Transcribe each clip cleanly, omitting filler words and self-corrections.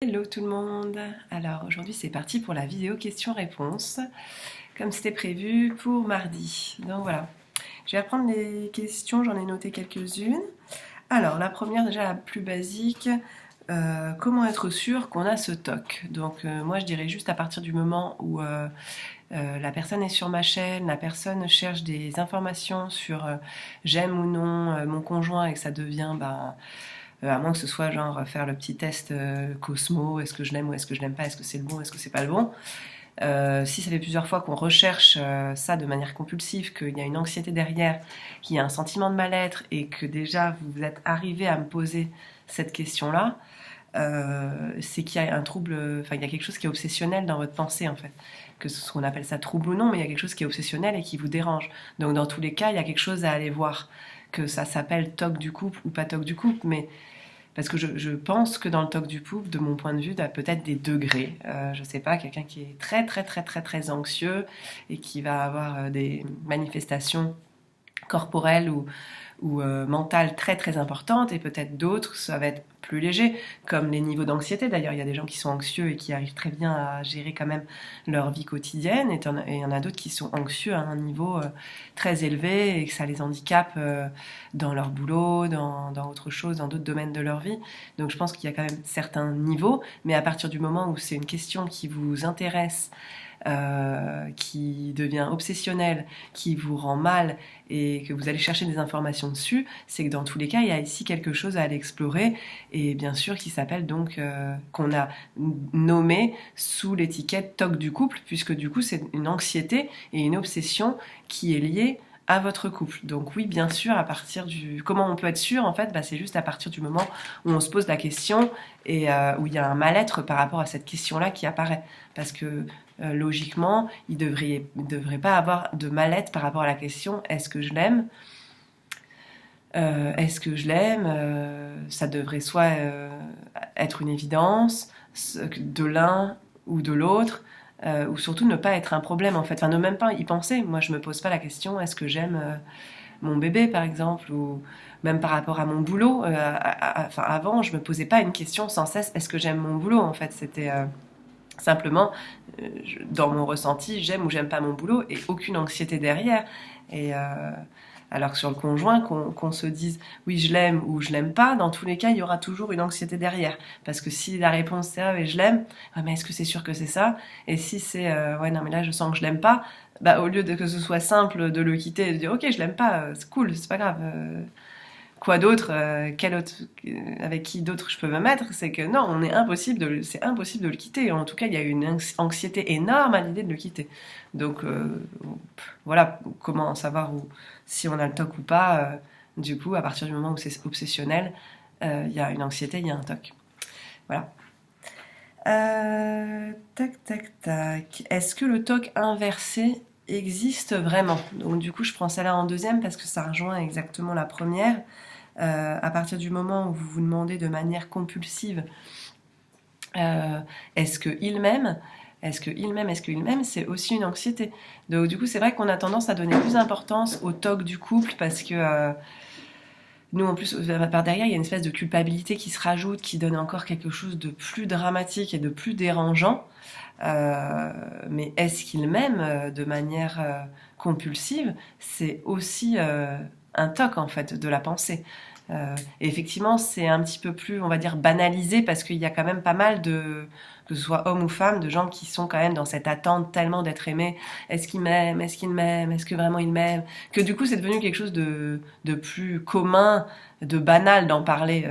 Hello tout le monde. Alors aujourd'hui c'est parti pour la vidéo questions-réponses, comme c'était prévu pour mardi. Donc voilà, je vais reprendre les questions, j'en ai noté quelques-unes. Alors la première, déjà la plus basique, comment être sûr qu'on a ce TOC? Donc moi je dirais juste à partir du moment où la personne est sur ma chaîne, la personne cherche des informations sur j'aime ou non mon conjoint et que ça devient à moins que ce soit genre faire le petit test Cosmo, est-ce que je l'aime ou est-ce que je l'aime pas, est-ce que c'est le bon, est-ce que c'est pas le bon. Si ça fait plusieurs fois qu'on recherche ça de manière compulsive, qu'il y a une anxiété derrière, qu'il y a un sentiment de mal-être et que déjà vous êtes arrivé à me poser cette question-là, c'est qu'il y a un trouble, enfin il y a quelque chose qui est obsessionnel dans votre pensée en fait. Que ce soit, on appelle ça trouble ou non, mais il y a quelque chose qui est obsessionnel et qui vous dérange. Donc dans tous les cas, il y a quelque chose à aller voir. Que ça s'appelle TOC du couple ou pas TOC du couple, mais parce que je pense que dans le TOC du couple, de mon point de vue, il y a peut-être des degrés. Je sais pas, quelqu'un qui est très très très très très anxieux et qui va avoir des manifestations corporelles ou mentales très très importantes, et peut-être d'autres, ça va être plus léger, comme les niveaux d'anxiété. D'ailleurs, il y a des gens qui sont anxieux et qui arrivent très bien à gérer quand même leur vie quotidienne, et il y en a d'autres qui sont anxieux à un niveau très élevé et que ça les handicape dans leur boulot, dans autre chose, dans d'autres domaines de leur vie. Donc je pense qu'il y a quand même certains niveaux, mais à partir du moment où c'est une question qui vous intéresse, qui devient obsessionnel, qui vous rend mal et que vous allez chercher des informations dessus, c'est que dans tous les cas, il y a ici quelque chose à aller explorer, et bien sûr qui s'appelle donc, qu'on a nommé sous l'étiquette TOC du couple, puisque du coup c'est une anxiété et une obsession qui est liée à votre couple. Donc oui, bien sûr, à partir du... Comment on peut être sûr, en fait, c'est juste à partir du moment où on se pose la question et où il y a un mal-être par rapport à cette question-là qui apparaît. Parce que logiquement, il devrait pas avoir de mal-être par rapport à la question est-ce que je l'aime, est-ce que je l'aime, ça devrait soit être une évidence de l'un ou de l'autre, ou surtout ne pas être un problème en fait, enfin ne même pas y penser. Moi je me pose pas la question est-ce que j'aime mon bébé par exemple, ou même par rapport à mon boulot. Enfin avant je me posais pas une question sans cesse est-ce que j'aime mon boulot en fait, c'était simplement, dans mon ressenti, j'aime ou j'aime pas mon boulot et aucune anxiété derrière. Et alors que sur le conjoint, qu'on se dise oui je l'aime ou je l'aime pas, dans tous les cas il y aura toujours une anxiété derrière. Parce que si la réponse c'est ah mais je l'aime, ah, mais est-ce que c'est sûr que c'est ça? Et si c'est ouais non mais là je sens que je l'aime pas, au lieu de que ce soit simple de le quitter et de dire ok je l'aime pas, c'est cool, c'est pas grave. Quoi d'autre, avec qui d'autre je peux me mettre, c'est que non, c'est impossible de le quitter. En tout cas, il y a une anxiété énorme à l'idée de le quitter. Donc voilà, comment savoir si on a le TOC ou pas. Du coup, à partir du moment où c'est obsessionnel, il y a une anxiété, il y a un TOC. Voilà. Tac, tac, tac. Est-ce que le TOC inversé existe vraiment? Donc du coup, je prends celle-là en deuxième parce que ça rejoint exactement la première. À partir du moment où vous vous demandez de manière compulsive est-ce qu'il m'aime, c'est aussi une anxiété. Donc du coup c'est vrai qu'on a tendance à donner plus d'importance au TOC du couple parce que nous en plus par derrière il y a une espèce de culpabilité qui se rajoute, qui donne encore quelque chose de plus dramatique et de plus dérangeant. Mais est-ce qu'il m'aime de manière compulsive, c'est aussi un TOC en fait de la pensée. Et effectivement, c'est un petit peu plus, on va dire, banalisé parce qu'il y a quand même pas mal de, que ce soit hommes ou femmes, de gens qui sont quand même dans cette attente tellement d'être aimés. Est-ce qu'il m'aime? Est-ce qu'il m'aime? Est-ce que vraiment il m'aime? Que du coup, c'est devenu quelque chose de plus commun, de banal d'en parler.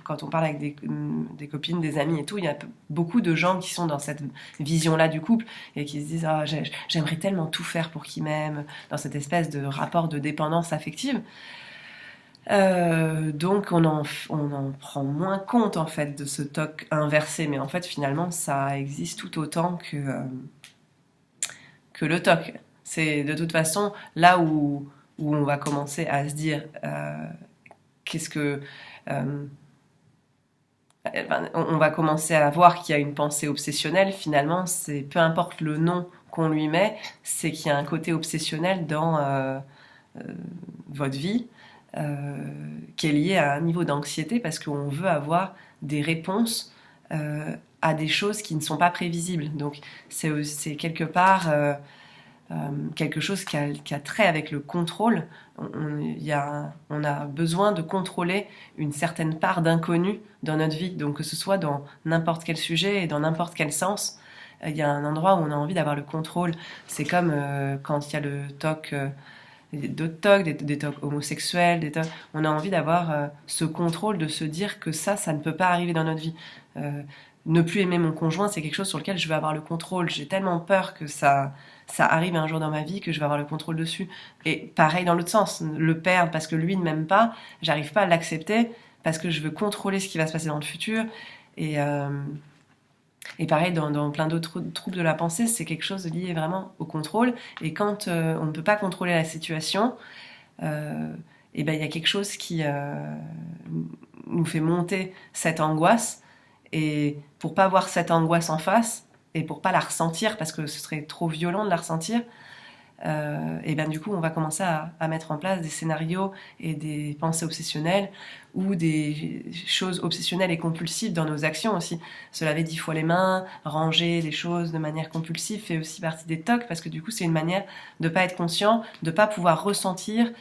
Quand on parle avec des copines, des amis et tout, il y a beaucoup de gens qui sont dans cette vision-là du couple et qui se disent ah, j'aimerais tellement tout faire pour qu'il m'aime, dans cette espèce de rapport de dépendance affective. Donc on en prend moins compte en fait de ce TOC inversé, mais en fait finalement ça existe tout autant que le TOC. C'est de toute façon là où on va commencer à se dire qu'est-ce que on va commencer à voir qu'il y a une pensée obsessionnelle. Finalement, c'est peu importe le nom qu'on lui met, c'est qu'il y a un côté obsessionnel dans votre vie qui est lié à un niveau d'anxiété parce qu'on veut avoir des réponses à des choses qui ne sont pas prévisibles. Donc c'est quelque part quelque chose qui a trait avec le contrôle. On a besoin de contrôler une certaine part d'inconnu dans notre vie, donc que ce soit dans n'importe quel sujet et dans n'importe quel sens. Il y a un endroit où on a envie d'avoir le contrôle. C'est comme quand il y a le TOC, d'autres TOC, des TOC homosexuels, on a envie d'avoir ce contrôle, de se dire que ça ne peut pas arriver dans notre vie. Ne plus aimer mon conjoint, c'est quelque chose sur lequel je veux avoir le contrôle. J'ai tellement peur que ça arrive un jour dans ma vie que je vais avoir le contrôle dessus. Et pareil dans l'autre sens, le perdre parce que lui ne m'aime pas, j'arrive pas à l'accepter parce que je veux contrôler ce qui va se passer dans le futur. Et pareil, dans plein d'autres troubles de la pensée, c'est quelque chose lié vraiment au contrôle. Et quand on ne peut pas contrôler la situation, et ben il y a quelque chose qui nous fait monter cette angoisse. Et pour pas voir cette angoisse en face, et pour pas la ressentir, parce que ce serait trop violent de la ressentir, et ben du coup on va commencer à mettre en place des scénarios et des pensées obsessionnelles ou des choses obsessionnelles et compulsives dans nos actions aussi. Se laver 10 fois les mains, ranger les choses de manière compulsive fait aussi partie des TOC, parce que du coup c'est une manière de pas être conscient, de pas pouvoir ressentir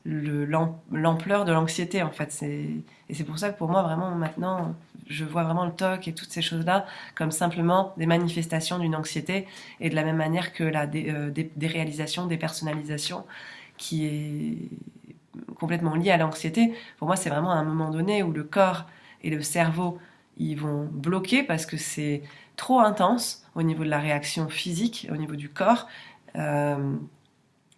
l'ampleur de l'anxiété en fait. Et c'est pour ça que pour moi vraiment maintenant je vois vraiment le TOC et toutes ces choses-là comme simplement des manifestations d'une anxiété, et de la même manière que la déréalisation, dépersonnalisation qui est complètement liée à l'anxiété. Pour moi c'est vraiment à un moment donné où le corps et le cerveau ils vont bloquer parce que c'est trop intense au niveau de la réaction physique, au niveau du corps.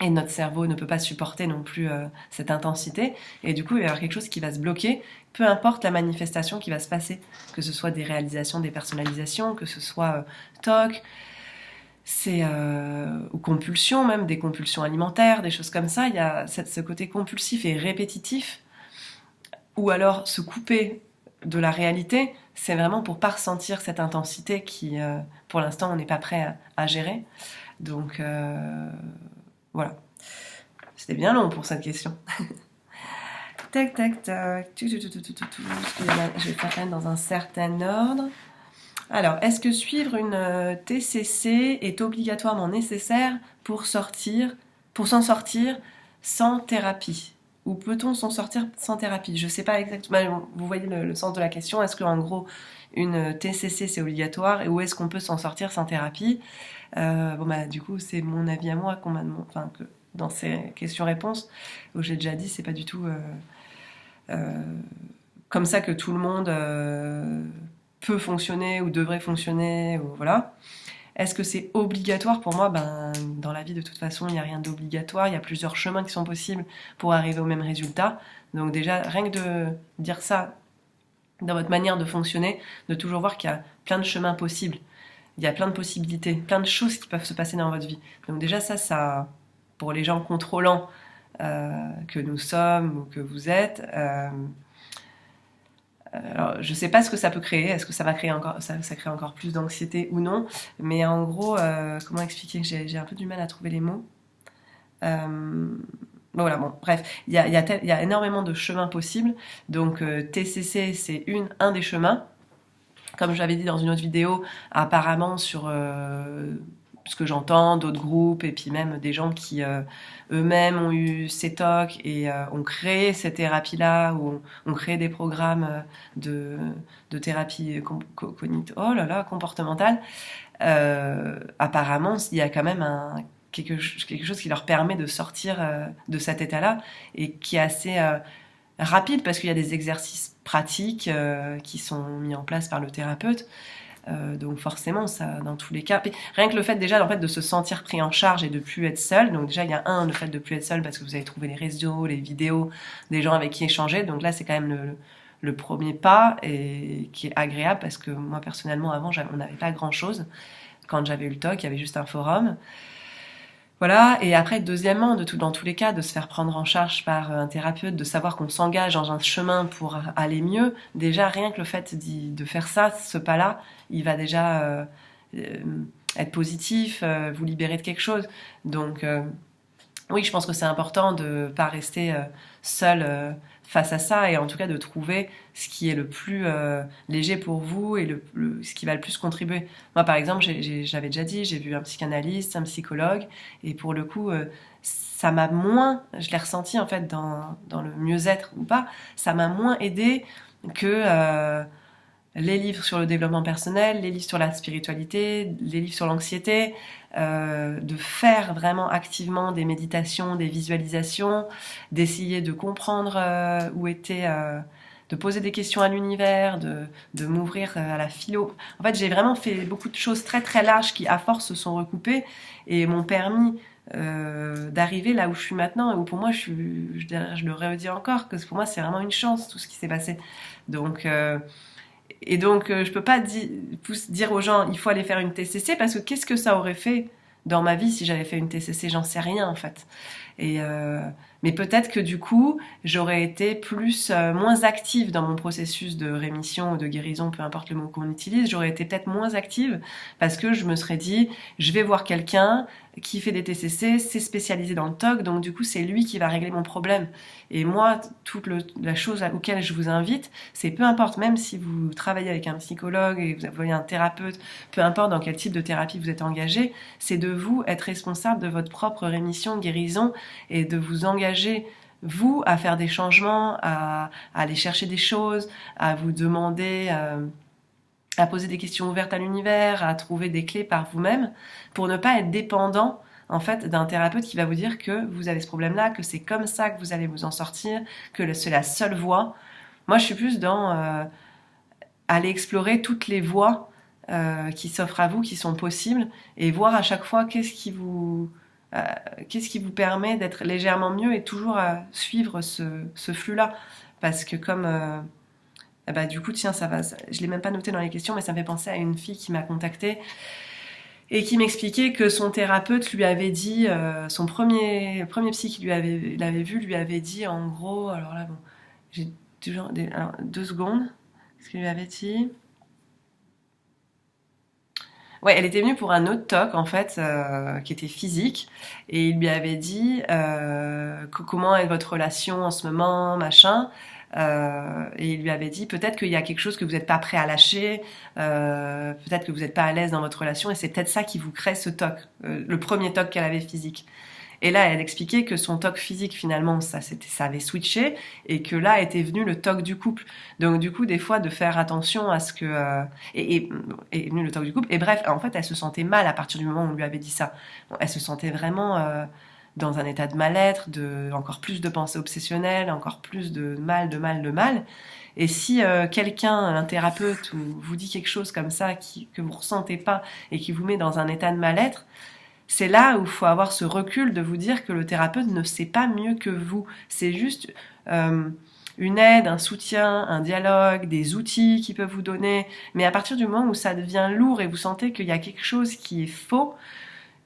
Et notre cerveau ne peut pas supporter non plus cette intensité. Et du coup, il va y avoir quelque chose qui va se bloquer, peu importe la manifestation qui va se passer. Que ce soit des réalisations, des personnalisations, que ce soit TOC, ou compulsions même, des compulsions alimentaires, des choses comme ça. Il y a ce côté compulsif et répétitif. Ou alors se couper de la réalité, c'est vraiment pour pas ressentir cette intensité qui, pour l'instant, on n'est pas prêt à gérer. Donc... voilà. C'était bien long pour cette question. Tac, tac, tac. Je vais faire quand même dans un certain ordre. Alors, est-ce que suivre une TCC est obligatoirement nécessaire pour s'en sortir sans thérapie? Ou peut-on s'en sortir sans thérapie? Je ne sais pas exactement. Vous voyez le sens de la question. Est-ce qu'en gros, une TCC c'est obligatoire, et où est-ce qu'on peut s'en sortir sans thérapie? Du coup, c'est mon avis à moi qu'on m'a demandé, que dans ces questions-réponses, où j'ai déjà dit, c'est pas du tout comme ça que tout le monde peut fonctionner ou devrait fonctionner, ou voilà. Est-ce que c'est obligatoire? Pour moi, dans la vie, de toute façon, il n'y a rien d'obligatoire. Il y a plusieurs chemins qui sont possibles pour arriver au même résultat. Donc déjà, rien que de dire ça dans votre manière de fonctionner, de toujours voir qu'il y a plein de chemins possibles. Il y a plein de possibilités, plein de choses qui peuvent se passer dans votre vie. Donc déjà ça pour les gens contrôlants que nous sommes ou que vous êtes, alors, je ne sais pas ce que ça peut créer. Est-ce que ça va créer ça crée encore plus d'anxiété ou non? Mais en gros, comment expliquer? J'ai un peu du mal à trouver les mots. Bref, il y a énormément de chemins possibles. Donc TCC, c'est un des chemins. Comme je l'avais dit dans une autre vidéo, apparemment sur ce que j'entends d'autres groupes, et puis même des gens qui eux-mêmes ont eu ces TOC et ont créé ces thérapies-là, ou ont créé des programmes de thérapie comportementale. Apparemment, il y a quand même quelque chose qui leur permet de sortir de cet état-là, et qui est assez rapide, parce qu'il y a des exercices pratiques qui sont mis en place par le thérapeute. Donc forcément, ça, dans tous les cas, rien que le fait déjà de se sentir pris en charge et de plus être seul. Donc déjà, il y a le fait de plus être seul, parce que vous avez trouvé les réseaux, les vidéos, des gens avec qui échanger. Donc là, c'est quand même le premier pas, et qui est agréable, parce que moi personnellement, avant, on n'avait pas grand-chose. Quand j'avais eu le TOC, il y avait juste un forum. Voilà. Et après, deuxièmement, dans tous les cas, de se faire prendre en charge par un thérapeute, de savoir qu'on s'engage dans un chemin pour aller mieux. Déjà, rien que le fait de faire ça, ce pas-là, il va déjà être positif, vous libérer de quelque chose. Donc oui, je pense que c'est important de ne pas rester seul face à ça et en tout cas de trouver ce qui est le plus léger pour vous et ce qui va le plus contribuer. Moi, par exemple, j'avais déjà dit, j'ai vu un psychanalyste, un psychologue et pour le coup, ça m'a moins, je l'ai ressenti en fait dans le mieux-être ou pas, ça m'a moins aidé que les livres sur le développement personnel, les livres sur la spiritualité, les livres sur l'anxiété, de faire vraiment activement des méditations, des visualisations, d'essayer de comprendre où était, de poser des questions à l'univers, de m'ouvrir à la philo. En fait, j'ai vraiment fait beaucoup de choses très très larges qui, à force, se sont recoupées et m'ont permis d'arriver là où je suis maintenant et où pour moi, je le redis encore, que pour moi, c'est vraiment une chance tout ce qui s'est passé. Donc, je peux pas dire aux gens il faut aller faire une TCC parce que qu'est-ce que ça aurait fait dans ma vie si j'avais fait une TCC, j'en sais rien en fait. Et mais peut-être que du coup, j'aurais été moins active dans mon processus de rémission ou de guérison, peu importe le mot qu'on utilise, j'aurais été peut-être moins active parce que je me serais dit, je vais voir quelqu'un qui fait des TCC, c'est spécialisé dans le TOC, donc du coup, c'est lui qui va régler mon problème. Et moi, la chose auquel je vous invite, c'est peu importe, même si vous travaillez avec un psychologue et vous voyez un thérapeute, peu importe dans quel type de thérapie vous êtes engagé, c'est de vous être responsable de votre propre rémission, guérison, et de vous engager vous à faire des changements, à aller chercher des choses, à vous demander, à poser des questions ouvertes à l'univers, à trouver des clés par vous-même, pour ne pas être dépendant en fait d'un thérapeute qui va vous dire que vous avez ce problème-là, que c'est comme ça que vous allez vous en sortir, que c'est la seule voie. Moi, je suis plus dans aller explorer toutes les voies qui s'offrent à vous, qui sont possibles, et voir à chaque fois qu'est-ce qui vous permet d'être légèrement mieux et toujours à suivre ce flux-là. Parce que comme bah, du coup, tiens, je l'ai même pas noté dans les questions, mais ça me fait penser à une fille qui m'a contactée et qui m'expliquait que son thérapeute lui avait dit, son premier psy qui l'avait vu, lui avait dit en gros, alors là, bon, j'ai toujours alors, 2 secondes, ce qu'il lui avait dit. Ouais, elle était venue pour un autre talk en fait, qui était physique, et il lui avait dit comment est votre relation en ce moment, machin. Et il lui avait dit peut-être qu'il y a quelque chose que vous n'êtes pas prêt à lâcher, peut-être que vous n'êtes pas à l'aise dans votre relation, et c'est peut-être ça qui vous crée ce TOC, le premier TOC qu'elle avait physique. Et là, elle expliquait que son TOC physique, finalement, ça avait switché, et que là était venu le TOC du couple. Donc, du coup, des fois, de faire attention à ce que... est venu le TOC du couple. Et bref, en fait, elle se sentait mal à partir du moment où on lui avait dit ça. Elle se sentait vraiment dans un état de mal-être, encore plus de pensées obsessionnelles, encore plus de mal, de mal, de mal. Et si quelqu'un, un thérapeute, vous dit quelque chose comme ça que vous ressentez pas et qui vous met dans un état de mal-être, c'est là où il faut avoir ce recul de vous dire que le thérapeute ne sait pas mieux que vous. C'est juste une aide, un soutien, un dialogue, des outils qu'il peut vous donner. Mais à partir du moment où ça devient lourd et vous sentez qu'il y a quelque chose qui est faux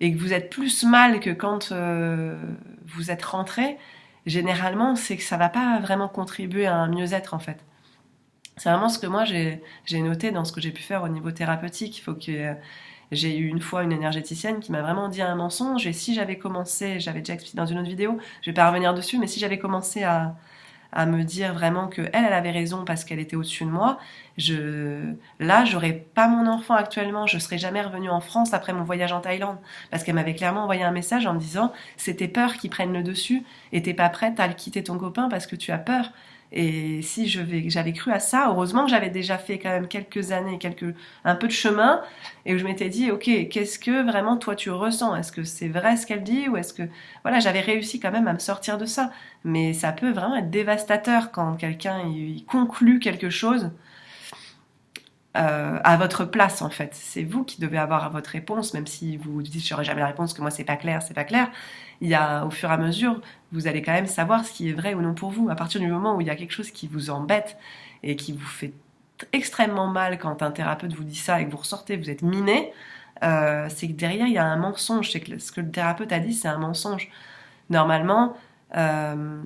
et que vous êtes plus mal que quand vous êtes rentré, généralement, c'est que ça va pas vraiment contribuer à un mieux-être en fait. C'est vraiment ce que moi j'ai noté dans ce que j'ai pu faire au niveau thérapeutique. Il faut que j'ai eu une fois une énergéticienne qui m'a vraiment dit un mensonge, et si j'avais commencé, j'avais déjà expliqué dans une autre vidéo, je vais pas revenir dessus, mais si j'avais commencé à me dire vraiment que elle avait raison parce qu'elle était au-dessus de moi, là, j'aurais pas mon enfant actuellement, je serais jamais revenue en France après mon voyage en Thaïlande, parce qu'elle m'avait clairement envoyé un message en me disant, c'est tes peurs qui prennent le dessus, et t'es pas prête à quitter ton copain parce que tu as peur. Et si j'avais cru à ça, heureusement que j'avais déjà fait quand même quelques années, un peu de chemin, et où je m'étais dit, ok, qu'est-ce que vraiment toi tu ressens? Est-ce que c'est vrai ce qu'elle dit, ou est-ce que, voilà, j'avais réussi quand même à me sortir de ça. Mais ça peut vraiment être dévastateur quand quelqu'un il conclut quelque chose à votre place en fait. C'est vous qui devez avoir votre réponse, même si vous vous dites j'aurai jamais la réponse, que moi c'est pas clair, c'est pas clair. Il y a, au fur et à mesure, vous allez quand même savoir ce qui est vrai ou non pour vous. À partir du moment où il y a quelque chose qui vous embête et qui vous fait extrêmement mal quand un thérapeute vous dit ça et que vous ressortez, vous êtes miné, c'est que derrière il y a un mensonge. C'est que ce que le thérapeute a dit, c'est un mensonge. Normalement, mais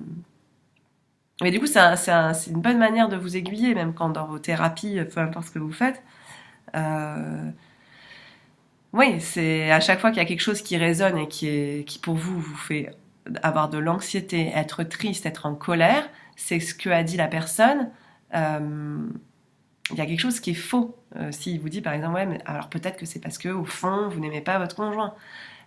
du coup, c'est une bonne manière de vous aiguiller, même quand dans vos thérapies, peu importe ce que vous faites. Oui, c'est à chaque fois qu'il y a quelque chose qui résonne et qui pour vous fait avoir de l'anxiété, être triste, être en colère, c'est ce que a dit la personne. Il y a quelque chose qui est faux. S'il vous dit par exemple, ouais, mais alors peut-être que c'est parce que au fond vous n'aimez pas votre conjoint.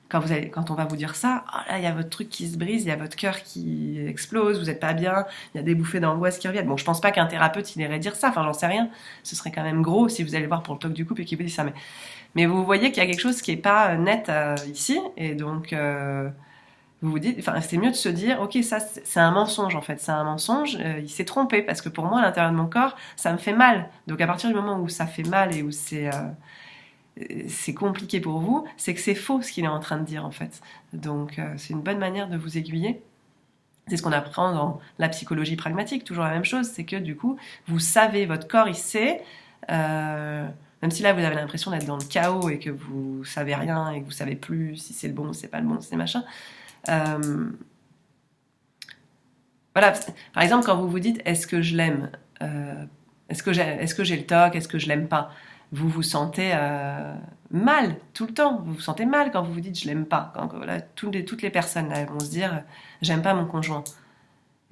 Quand on va vous dire ça, oh là, il y a votre truc qui se brise, il y a votre cœur qui explose, vous n'êtes pas bien, il y a des bouffées d'angoisse qui reviennent. Bon, je pense pas qu'un thérapeute il irait dire ça, enfin j'en sais rien. Ce serait quand même gros si vous allez le voir pour le talk du couple et qu'il vous dit ça. Mais vous voyez qu'il y a quelque chose qui est pas net ici, et donc vous vous dites, enfin c'est mieux de se dire, ok, ça c'est un mensonge en fait, c'est un mensonge, il s'est trompé parce que pour moi à l'intérieur de mon corps ça me fait mal. Donc à partir du moment où ça fait mal et où c'est compliqué pour vous, c'est que c'est faux ce qu'il est en train de dire en fait. Donc c'est une bonne manière de vous aiguiller. C'est ce qu'on apprend dans la psychologie pragmatique, toujours la même chose, c'est que du coup, vous savez, votre corps il sait, même si là vous avez l'impression d'être dans le chaos et que vous savez rien et que vous savez plus si c'est le bon ou c'est pas le bon, c'est machin. Voilà, par exemple quand vous vous dites est-ce que je l'aime, est-ce que j'ai le toc, est-ce que je l'aime pas, vous vous sentez mal tout le temps. Vous vous sentez mal quand vous vous dites je l'aime pas. Là, toutes les personnes là, vont se dire j'aime pas mon conjoint.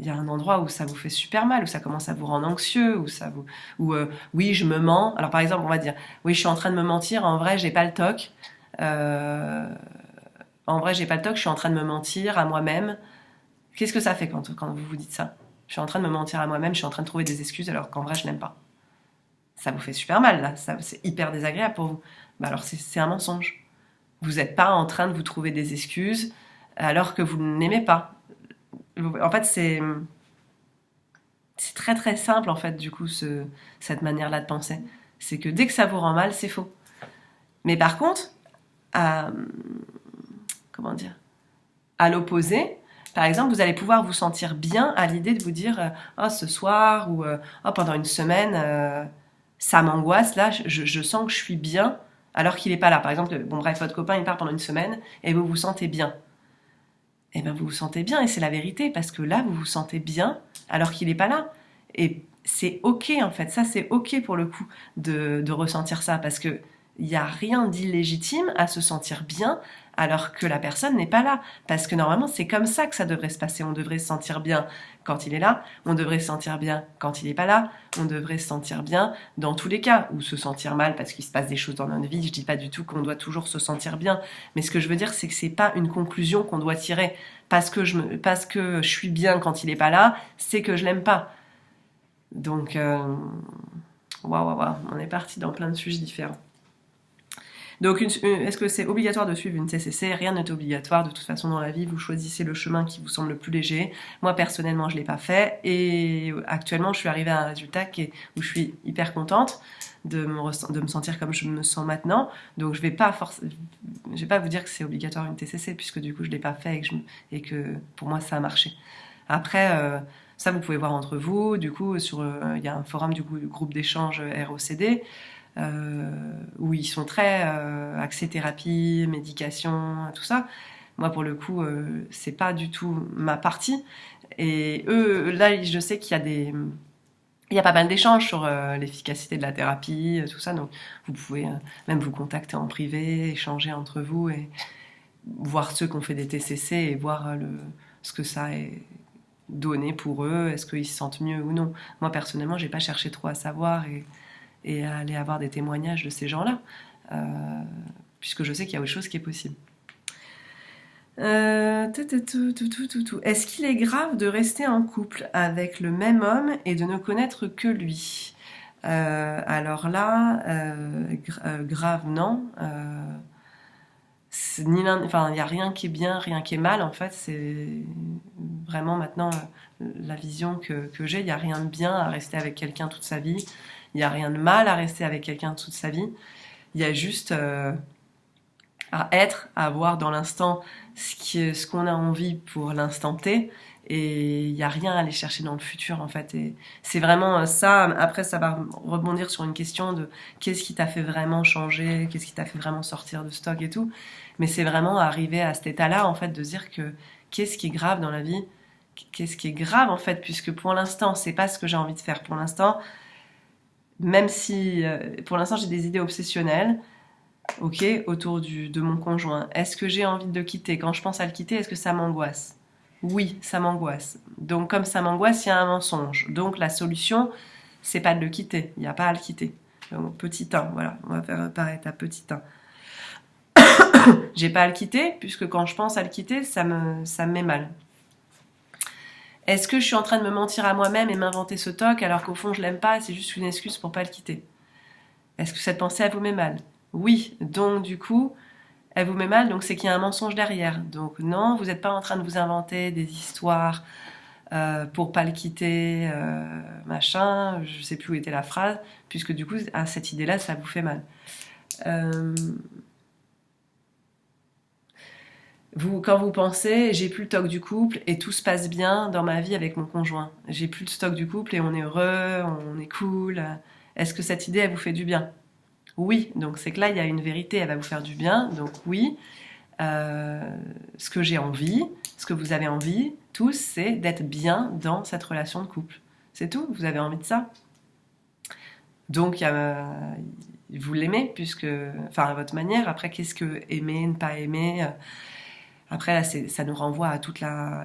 Il y a un endroit où ça vous fait super mal, où ça commence à vous rendre anxieux, oui je me mens. Alors par exemple on va dire oui je suis en train de me mentir, en vrai j'ai pas le toc. En vrai j'ai pas le toc, je suis en train de me mentir à moi-même. Qu'est-ce que ça fait quand vous vous dites ça? Je suis en train de me mentir à moi-même, je suis en train de trouver des excuses alors qu'en vrai je n'aime pas. Ça vous fait super mal, là. C'est hyper désagréable pour vous. Bah alors, c'est un mensonge. Vous n'êtes pas en train de vous trouver des excuses alors que vous n'aimez pas. En fait, c'est très très simple, en fait, du coup, cette manière-là de penser. C'est que dès que ça vous rend mal, c'est faux. Mais par contre, comment dire, à l'opposé, par exemple, vous allez pouvoir vous sentir bien à l'idée de vous dire oh, ce soir ou oh, pendant une semaine, ça m'angoisse, là, je sens que je suis bien alors qu'il n'est pas là. Par exemple, bon bref, votre copain il part pendant une semaine et vous vous sentez bien. Eh bien, vous vous sentez bien et c'est la vérité parce que là, vous vous sentez bien alors qu'il n'est pas là. Et c'est ok en fait, ça c'est ok pour le coup de ressentir ça parce que il n'y a rien d'illégitime à se sentir bien alors que la personne n'est pas là. Parce que normalement, c'est comme ça que ça devrait se passer. On devrait se sentir bien quand il est là, on devrait se sentir bien quand il n'est pas là, on devrait se sentir bien dans tous les cas, ou se sentir mal parce qu'il se passe des choses dans notre vie. Je dis pas du tout qu'on doit toujours se sentir bien, mais ce que je veux dire, c'est que c'est pas une conclusion qu'on doit tirer. Parce que je suis bien quand il n'est pas là, c'est que je l'aime pas. Donc, waouh, on est parti dans plein de sujets différents. Donc, est-ce que c'est obligatoire de suivre une TCC? Rien n'est obligatoire. De toute façon, dans la vie, vous choisissez le chemin qui vous semble le plus léger. Moi, personnellement, je ne l'ai pas fait. Et actuellement, je suis arrivée à un résultat où je suis hyper contente de me sentir comme je me sens maintenant. Donc, je vais pas vous dire que c'est obligatoire une TCC, puisque du coup, je ne l'ai pas fait et que pour moi, ça a marché. Après, ça, vous pouvez voir entre vous. Du coup, il y a un forum du groupe d'échange ROCD. Où ils sont très axés thérapie, médication, tout ça. Moi, pour le coup, c'est pas du tout ma partie. Et eux, là, je sais il y a pas mal d'échanges sur l'efficacité de la thérapie, tout ça. Donc, vous pouvez même vous contacter en privé, échanger entre vous et voir ceux qui ont fait des TCC et voir ce que ça a donné pour eux. Est-ce qu'ils se sentent mieux ou non? Moi, personnellement, j'ai pas cherché trop à savoir et à aller avoir des témoignages de ces gens-là, puisque je sais qu'il y a autre chose qui est possible. Est-ce qu'il est grave de rester en couple avec le même homme et de ne connaître que lui? Alors là, grave non. Il n'y a rien qui est bien, rien qui est mal. En fait, c'est vraiment maintenant la vision que j'ai. Il n'y a rien de bien à rester avec quelqu'un toute sa vie. Il n'y a rien de mal à rester avec quelqu'un toute sa vie. Il y a juste à avoir dans l'instant ce qu'on a envie pour l'instant T. Et il n'y a rien à aller chercher dans le futur, en fait. Et c'est vraiment ça. Après, ça va rebondir sur une question de qu'est-ce qui t'a fait vraiment changer, qu'est-ce qui t'a fait vraiment sortir de stock et tout. Mais c'est vraiment arriver à cet état-là, en fait, de dire que qu'est-ce qui est grave dans la vie, qu'est-ce qui est grave, en fait, puisque pour l'instant, c'est pas ce que j'ai envie de faire pour l'instant. Même si, pour l'instant, j'ai des idées obsessionnelles, ok, autour de mon conjoint. Est-ce que j'ai envie de le quitter? Quand je pense à le quitter, est-ce que ça m'angoisse? Oui, ça m'angoisse. Donc comme ça m'angoisse, il y a un mensonge. Donc la solution, c'est pas de le quitter. Il n'y a pas à le quitter. Donc petit 1, voilà, on va faire par étapes petit 1. J'ai pas à le quitter, puisque quand je pense à le quitter, ça me met mal. Est-ce que je suis en train de me mentir à moi-même et m'inventer ce toc alors qu'au fond je l'aime pas et c'est juste une excuse pour pas le quitter? Est-ce que cette pensée elle vous met mal? Oui, donc du coup, elle vous met mal, donc c'est qu'il y a un mensonge derrière. Donc non, vous n'êtes pas en train de vous inventer des histoires pour pas le quitter, machin, je sais plus où était la phrase, puisque du coup, à cette idée-là, ça vous fait mal. Quand vous pensez, j'ai plus le toc du couple et tout se passe bien dans ma vie avec mon conjoint. J'ai plus le stock du couple et on est heureux, on est cool. Est-ce que cette idée, elle vous fait du bien? Oui, donc c'est que là, il y a une vérité, elle va vous faire du bien. Donc oui, ce que j'ai envie, ce que vous avez envie, tous, c'est d'être bien dans cette relation de couple. C'est tout, vous avez envie de ça. Donc, vous l'aimez, puisque, enfin, à votre manière. Après, qu'est-ce que aimer, ne pas aimer? Après, là, ça nous renvoie à toutes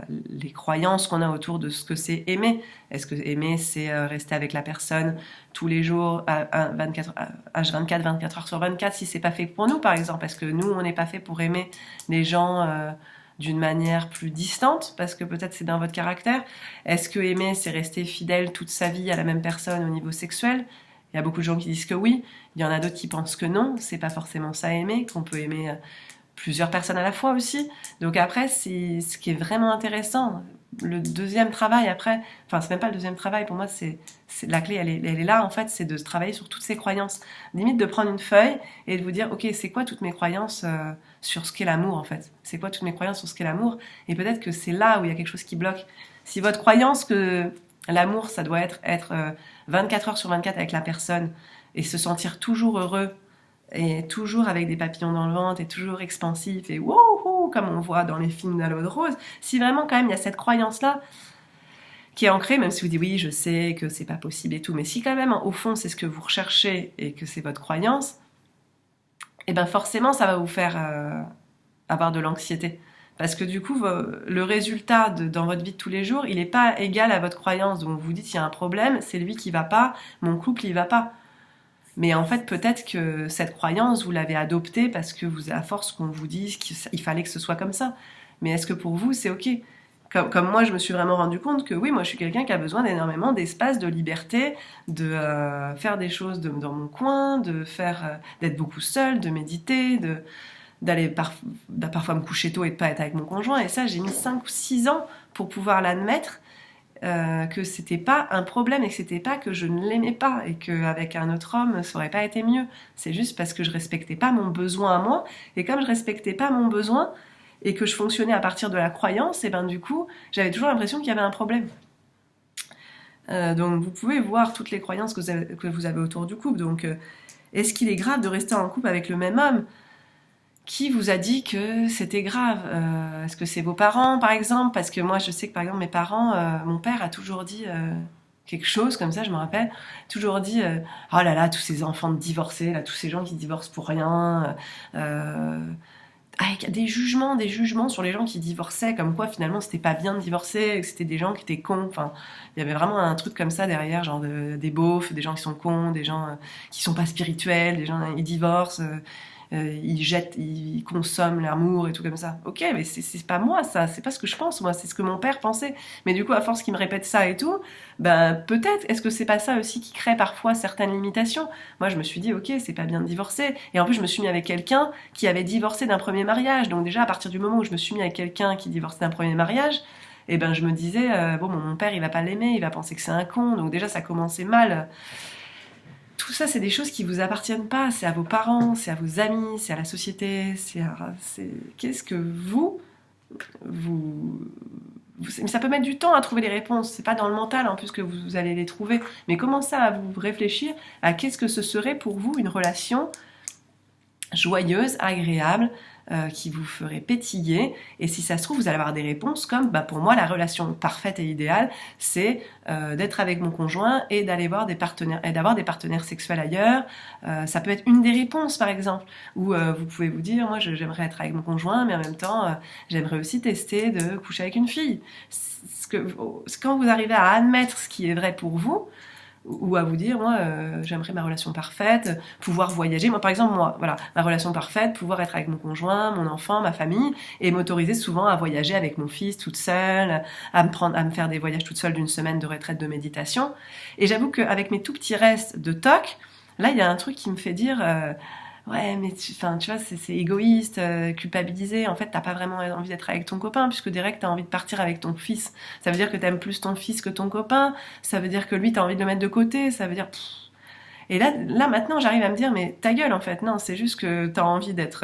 les croyances qu'on a autour de ce que c'est aimer. Est-ce que aimer, c'est rester avec la personne tous les jours, H24, 24 heures sur 24, si c'est pas fait pour nous, par exemple? Parce que nous, on n'est pas fait pour aimer les gens d'une manière plus distante, parce que peut-être c'est dans votre caractère. Est-ce que aimer, c'est rester fidèle toute sa vie à la même personne au niveau sexuel? Il y a beaucoup de gens qui disent que oui. Il y en a d'autres qui pensent que non. C'est pas forcément ça aimer, qu'on peut aimer plusieurs personnes à la fois aussi. Donc après, c'est ce qui est vraiment intéressant. Le deuxième travail après, enfin c'est même pas le deuxième travail, pour moi c'est la clé, elle est là en fait, c'est de travailler sur toutes ces croyances. Limite de prendre une feuille et de vous dire ok, c'est quoi toutes mes croyances sur ce qu'est l'amour en fait. C'est quoi toutes mes croyances sur ce qu'est l'amour? Et peut-être que c'est là où il y a quelque chose qui bloque. Si votre croyance que l'amour ça doit être 24 heures sur 24 avec la personne et se sentir toujours heureux et toujours avec des papillons dans le ventre et toujours expansif et wouhou comme on voit dans les films d'À l'eau de rose, si vraiment quand même il y a cette croyance là qui est ancrée, même si vous dites oui je sais que c'est pas possible et tout, mais si quand même au fond c'est ce que vous recherchez et que c'est votre croyance, et ben forcément ça va vous faire avoir de l'anxiété, parce que du coup le résultat dans votre vie de tous les jours il n'est pas égal à votre croyance. Donc vous dites il y a un problème, c'est lui qui va pas, mon couple il va pas. Mais en fait, peut-être que cette croyance, vous l'avez adoptée parce que à force qu'on vous dise qu'il fallait que ce soit comme ça. Mais est-ce que pour vous, c'est OK? Comme moi, je me suis vraiment rendu compte que oui, moi, je suis quelqu'un qui a besoin d'énormément d'espace, de liberté, de faire des choses dans mon coin, d'être beaucoup seule, de méditer, d'aller parfois me coucher tôt et de pas être avec mon conjoint. Et ça, j'ai mis 5 ou 6 ans pour pouvoir l'admettre. Que c'était pas un problème et que c'était pas que je ne l'aimais pas et qu'avec un autre homme ça aurait pas été mieux. C'est juste parce que je respectais pas mon besoin à moi, et comme je respectais pas mon besoin et que je fonctionnais à partir de la croyance, et ben du coup j'avais toujours l'impression qu'il y avait un problème. Donc vous pouvez voir toutes les croyances que vous avez autour du couple. Donc est-ce qu'il est grave de rester en couple avec le même homme? Qui vous a dit que c'était grave? Est-ce que c'est vos parents, par exemple? Parce que moi, je sais que, par exemple, mes parents, mon père a toujours dit quelque chose comme ça, je me rappelle, toujours dit oh là là, tous ces enfants de divorcés, là, tous ces gens qui divorcent pour rien, avec des jugements sur les gens qui divorçaient, comme quoi finalement c'était pas bien de divorcer, que c'était des gens qui étaient cons. Enfin, il y avait vraiment un truc comme ça derrière, genre des beaufs, des gens qui sont cons, des gens qui sont pas spirituels, des gens ils divorcent. Ils consomment l'amour et tout comme ça. Ok, mais c'est pas moi ça, c'est pas ce que je pense, moi, c'est ce que mon père pensait. Mais du coup, à force qu'il me répète ça et tout, ben peut-être, est-ce que c'est pas ça aussi qui crée parfois certaines limitations? Moi, je me suis dit, ok, c'est pas bien de divorcer. Et en plus, je me suis mis avec quelqu'un qui avait divorcé d'un premier mariage. Donc déjà, à partir du moment où je me suis mis avec quelqu'un qui divorçait d'un premier mariage, et ben je me disais, bon, mon père, il va pas l'aimer, il va penser que c'est un con. Donc déjà, ça commençait mal. Tout ça, c'est des choses qui vous appartiennent pas. C'est à vos parents, c'est à vos amis, c'est à la société. Qu'est-ce que mais ça peut mettre du temps à trouver les réponses. C'est pas dans le mental en plus que vous allez les trouver. Mais commencez à vous réfléchir à qu'est-ce que ce serait pour vous une relation joyeuse, agréable, qui vous ferait pétiller. Et si ça se trouve, vous allez avoir des réponses comme, pour moi, la relation parfaite et idéale, c'est d'être avec mon conjoint et d'aller voir des partenaires, et d'avoir des partenaires sexuels ailleurs. Ça peut être une des réponses, par exemple. Ou vous pouvez vous dire, moi, j'aimerais être avec mon conjoint, mais en même temps, j'aimerais aussi tester de coucher avec une fille. Quand vous arrivez à admettre ce qui est vrai pour vous, ou à vous dire, moi, j'aimerais ma relation parfaite, pouvoir voyager. Moi, par exemple, voilà, ma relation parfaite, pouvoir être avec mon conjoint, mon enfant, ma famille, et m'autoriser souvent à voyager avec mon fils toute seule, à me faire des voyages toute seule d'une semaine de retraite de méditation. Et j'avoue qu'avec mes tout petits restes de TOC, là, il y a un truc qui me fait dire, ouais, mais tu vois, c'est égoïste, culpabilisé. En fait, t'as pas vraiment envie d'être avec ton copain, puisque direct, t'as envie de partir avec ton fils. Ça veut dire que t'aimes plus ton fils que ton copain. Ça veut dire que lui, t'as envie de le mettre de côté. Ça veut dire... Et là, maintenant, j'arrive à me dire, mais ta gueule, en fait. Non, c'est juste que t'as envie d'être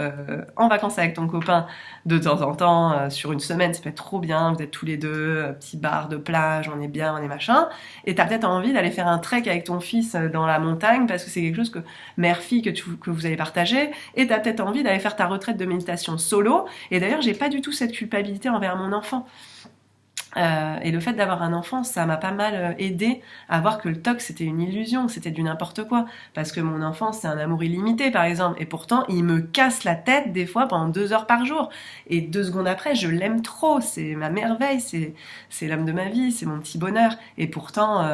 en vacances avec ton copain de temps en temps, sur une semaine, ça peut être trop bien. Vous êtes tous les deux, petit bar de plage, on est bien, on est machin. Et t'as peut-être envie d'aller faire un trek avec ton fils dans la montagne, parce que c'est quelque chose que mère-fille que vous allez partager. Et t'as peut-être envie d'aller faire ta retraite de méditation solo. Et d'ailleurs, j'ai pas du tout cette culpabilité envers mon enfant. Et le fait d'avoir un enfant, ça m'a pas mal aidé à voir que le TOC c'était une illusion, c'était du n'importe quoi. Parce que mon enfant c'est un amour illimité par exemple, et pourtant il me casse la tête des fois pendant 2 heures par jour. Et 2 secondes après, je l'aime trop, c'est ma merveille, c'est l'homme de ma vie, c'est mon petit bonheur. Et pourtant,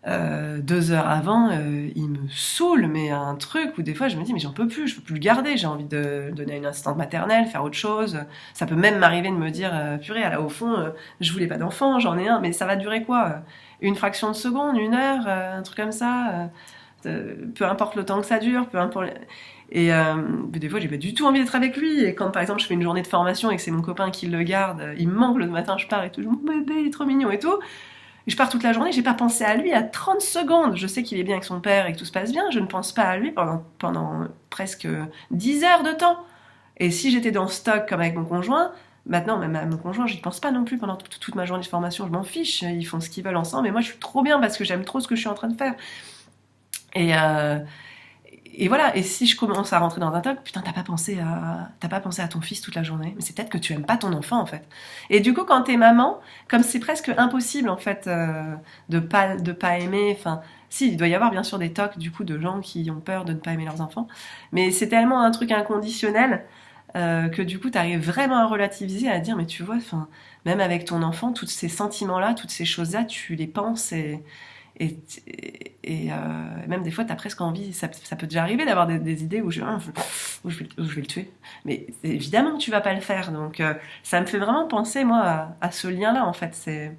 2 heures avant, il me saoule, mais un truc où des fois je me dis mais j'en peux plus, je peux plus le garder, j'ai envie de donner une assistante maternelle, faire autre chose. Ça peut même m'arriver de me dire purée, là au fond, je voulais pas d'enfant, j'en ai un, mais ça va durer quoi, une fraction de seconde, 1 heure, un truc comme ça, peu importe le temps que ça dure, peu importe. Et des fois j'ai pas du tout envie d'être avec lui, et quand par exemple je fais une journée de formation et que c'est mon copain qui le garde, il me manque le matin, je pars et tout, mon bébé il est trop mignon et tout. Je pars toute la journée, j'ai pas pensé à lui à 30 secondes. Je sais qu'il est bien avec son père et que tout se passe bien. Je ne pense pas à lui pendant presque 10 heures de temps. Et si j'étais dans ce TOC comme avec mon conjoint, maintenant, même à mon conjoint, j'y pense pas non plus pendant toute ma journée de formation. Je m'en fiche. Ils font ce qu'ils veulent ensemble. Et moi, je suis trop bien parce que j'aime trop ce que je suis en train de faire. Et voilà, et si je commence à rentrer dans un TOC, putain, t'as pas pensé à ton fils toute la journée, mais c'est peut-être que tu aimes pas ton enfant en fait. Et du coup, quand t'es maman, comme c'est presque impossible en fait de pas aimer, enfin, si, il doit y avoir bien sûr des TOC du coup de gens qui ont peur de ne pas aimer leurs enfants, mais c'est tellement un truc inconditionnel que du coup, t'arrives vraiment à relativiser, à dire, mais tu vois, enfin, même avec ton enfant, tous ces sentiments-là, toutes ces choses-là, tu les penses et même des fois, t'as presque envie, ça peut déjà arriver d'avoir des idées où je vais le tuer. Mais évidemment, tu vas pas le faire. Donc, ça me fait vraiment penser, moi, à ce lien-là, en fait. C'est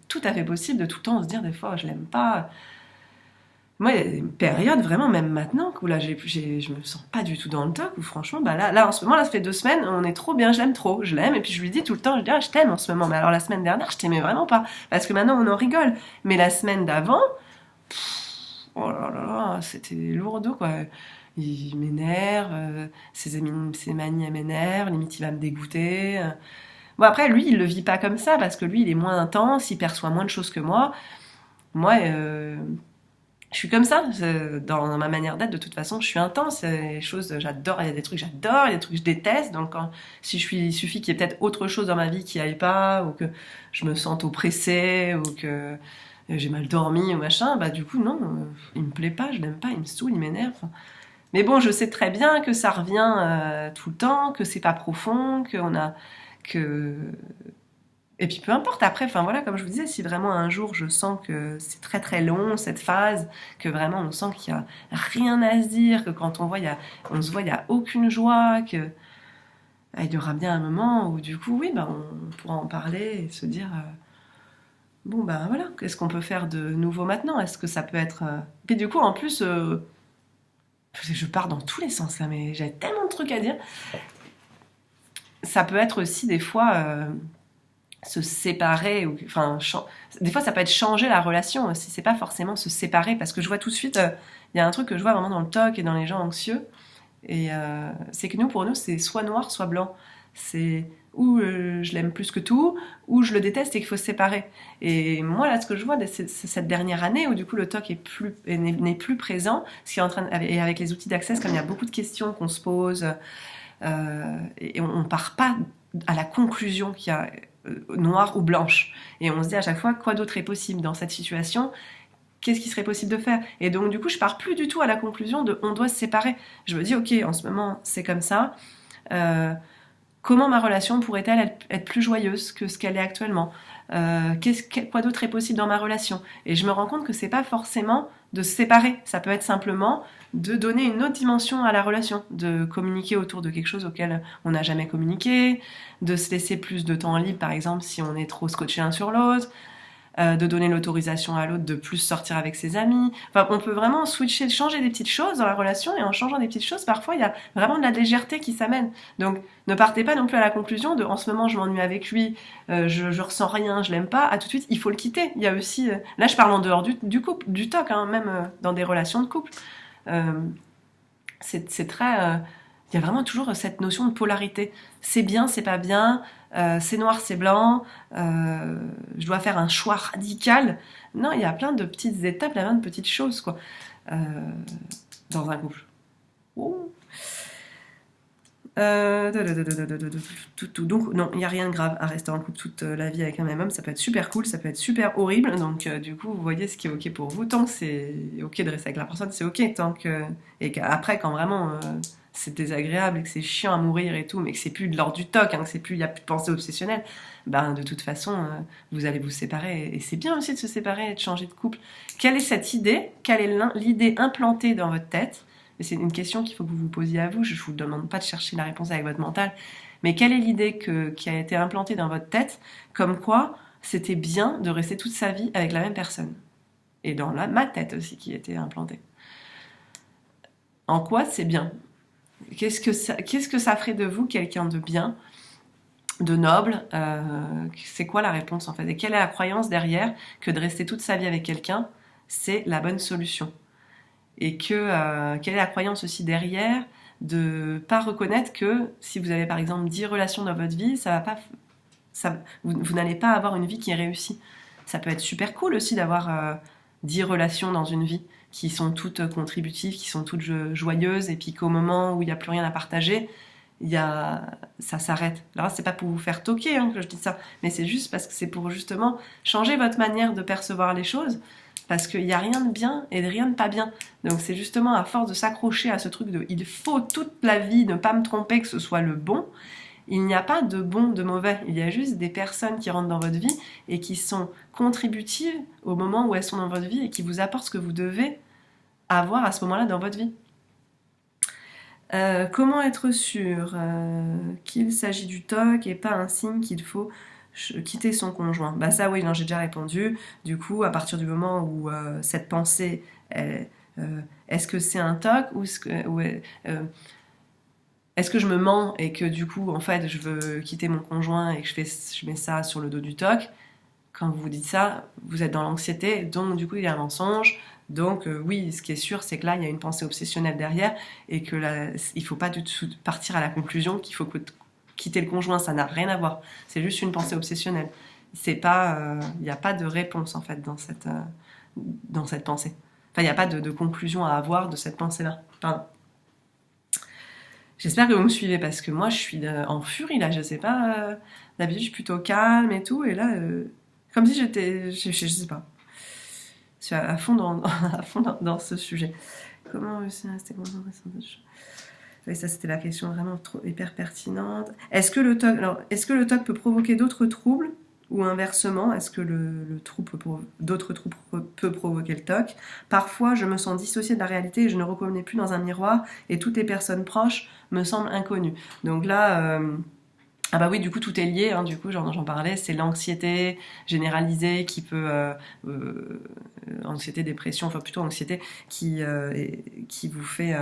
tout à fait possible de tout le temps se dire, des fois, je l'aime pas. Moi, il y a une période, vraiment, même maintenant, où là, je me sens pas du tout dans le TOC, où franchement, là, en ce moment, là, ça fait 2 semaines, on est trop bien, je l'aime trop, je l'aime, et puis je lui dis tout le temps, je dis, ah, je t'aime en ce moment, mais alors la semaine dernière, je t'aimais vraiment pas, parce que maintenant, on en rigole, mais la semaine d'avant, oh là là là, c'était lourdeau, quoi. Il m'énerve, ses manies, elles m'énervent, limite, il va me dégoûter. Bon, après, lui, il le vit pas comme ça, parce que lui, il est moins intense, il perçoit moins de choses que moi. Moi, je suis comme ça, dans ma manière d'être, de toute façon, je suis intense, les choses, j'adore, il y a des trucs que j'adore, il y a des trucs que je déteste, donc il suffit qu'il y ait peut-être autre chose dans ma vie qui aille pas, ou que je me sente oppressée, ou que j'ai mal dormi, ou machin, bah du coup, non, il me plaît pas, je l'aime pas, il me saoule, il m'énerve. Mais bon, je sais très bien que ça revient tout le temps, que c'est pas profond, que... Et puis peu importe, après, enfin voilà, comme je vous disais, si vraiment un jour je sens que c'est très très long cette phase, que vraiment on sent qu'il y a rien à se dire, que quand on se voit, il y a aucune joie, que il y aura bien un moment où du coup, oui, ben on pourra en parler et se dire, bon ben voilà, qu'est-ce qu'on peut faire de nouveau maintenant? Est-ce que ça peut être... Puis du coup, en plus, je pars dans tous les sens là, mais j'ai tellement de trucs à dire. Ça peut être aussi des fois... se séparer, ou enfin des fois ça peut être changer la relation aussi, c'est pas forcément se séparer, parce que je vois tout de suite, il y a un truc que je vois vraiment dans le TOC et dans les gens anxieux, et c'est que pour nous c'est soit noir soit blanc, C'est ou je l'aime plus que tout, ou je le déteste et qu'il faut se séparer. Et moi, là, ce que je vois, c'est cette dernière année où du coup le TOC n'est plus présent, ce qui est en train et avec les outils d'Access, comme il y a beaucoup de questions qu'on se pose, et on part pas à la conclusion qu'il y a noire ou blanche. Et on se dit à chaque fois, quoi d'autre est possible dans cette situation? Qu'est-ce qui serait possible de faire? Et donc, du coup, je pars plus du tout à la conclusion de on doit se séparer. Je me dis, ok, en ce moment, c'est comme ça. Comment ma relation pourrait-elle être plus joyeuse que ce qu'elle est actuellement? Quoi d'autre est possible dans ma relation? Et je me rends compte que c'est pas forcément de se séparer. Ça peut être simplement de donner une autre dimension à la relation, de communiquer autour de quelque chose auquel on n'a jamais communiqué, de se laisser plus de temps libre, par exemple, si on est trop scotché l'un sur l'autre, de donner l'autorisation à l'autre de plus sortir avec ses amis. Enfin, on peut vraiment switcher, changer des petites choses dans la relation, et en changeant des petites choses, parfois, il y a vraiment de la légèreté qui s'amène. Donc, ne partez pas non plus à la conclusion de, en ce moment, je m'ennuie avec lui, je ressens rien, je l'aime pas, à tout de suite, il faut le quitter. Il y a aussi, là, je parle en dehors du couple, du TOC, hein, même dans des relations de couple. C'est très... il y a vraiment toujours cette notion de polarité. C'est bien, c'est pas bien, c'est noir, c'est blanc, je dois faire un choix radical. Non, il y a plein de petites étapes, plein de petites choses, quoi, dans un couple. Ouh. Donc, non, il n'y a rien de grave à rester en couple toute la vie avec un même homme. Ça peut être super cool, ça peut être super horrible. Donc, du coup, vous voyez ce qui est ok pour vous. Tant que c'est ok de rester avec la personne, c'est ok. Et qu'après, quand vraiment c'est désagréable et que c'est chiant à mourir et tout, mais que c'est plus de l'ordre du TOC, hein, que il n'y a plus de pensée obsessionnelle, ben, de toute façon, vous allez vous séparer. Et c'est bien aussi de se séparer et de changer de couple. Quelle est cette idée? Quelle est l'idée implantée dans votre tête? Et c'est une question qu'il faut que vous vous posiez à vous. Je ne vous demande pas de chercher la réponse avec votre mental. Mais quelle est l'idée qui a été implantée dans votre tête, comme quoi c'était bien de rester toute sa vie avec la même personne? Et dans ma tête aussi qui a été implantée. En quoi c'est bien? Qu'est-ce que ça ferait de vous quelqu'un de bien, de noble? C'est quoi la réponse en fait? Et quelle est la croyance derrière que de rester toute sa vie avec quelqu'un, c'est la bonne solution? Et quelle est la croyance aussi derrière de pas reconnaître que si vous avez par exemple 10 relations dans votre vie, vous n'allez pas avoir une vie qui est réussie. Ça peut être super cool aussi d'avoir 10 relations dans une vie qui sont toutes contributives, qui sont toutes joyeuses, et puis qu'au moment où il n'y a plus rien à partager, ça s'arrête. Alors c'est pas pour vous faire toquer que je dis ça, mais c'est juste parce que c'est pour justement changer votre manière de percevoir les choses, parce qu'il n'y a rien de bien et de rien de pas bien. Donc c'est justement à force de s'accrocher à ce truc de il faut toute la vie ne pas me tromper que ce soit le bon. Il n'y a pas de bon, de mauvais. Il y a juste des personnes qui rentrent dans votre vie et qui sont contributives au moment où elles sont dans votre vie et qui vous apportent ce que vous devez avoir à ce moment-là dans votre vie. Comment être sûr qu'il s'agit du TOC et pas un signe qu'il faut quitter son conjoint? Bah ça oui, non, j'ai déjà répondu. Du coup, à partir du moment où cette pensée, est-ce que c'est un TOC ou est-ce que je me mens et que du coup, en fait, je veux quitter mon conjoint et que je mets ça sur le dos du TOC? Quand vous vous dites ça, vous êtes dans l'anxiété, donc du coup, il y a un mensonge. Donc oui, ce qui est sûr, c'est que là, il y a une pensée obsessionnelle derrière et que là, il ne faut pas du tout partir à la conclusion qu'il faut quitter le conjoint. Ça n'a rien à voir. C'est juste une pensée obsessionnelle. C'est pas, il n'y a pas de réponse en fait dans cette pensée. Enfin, il n'y a pas de conclusion à avoir de cette pensée-là. Pardon. J'espère que vous me suivez parce que moi, je suis en furie là. Je sais pas. D'habitude, je suis plutôt calme et tout, et là, comme si j'étais, je sais pas. Je suis à fond dans ce sujet. Comment réussir à rester concentré sur d'autres choses? Oui, ça c'était la question vraiment hyper pertinente. Est-ce que le TOC peut provoquer d'autres troubles ou inversement? Est-ce que d'autres troubles peut provoquer le TOC? Parfois, je me sens dissociée de la réalité et je ne reconnais plus dans un miroir et toutes les personnes proches me semblent inconnues. Donc là... ah bah oui, du coup tout est lié, du coup j'en parlais, c'est l'anxiété généralisée qui peut, anxiété, dépression, enfin plutôt anxiété, qui vous fait,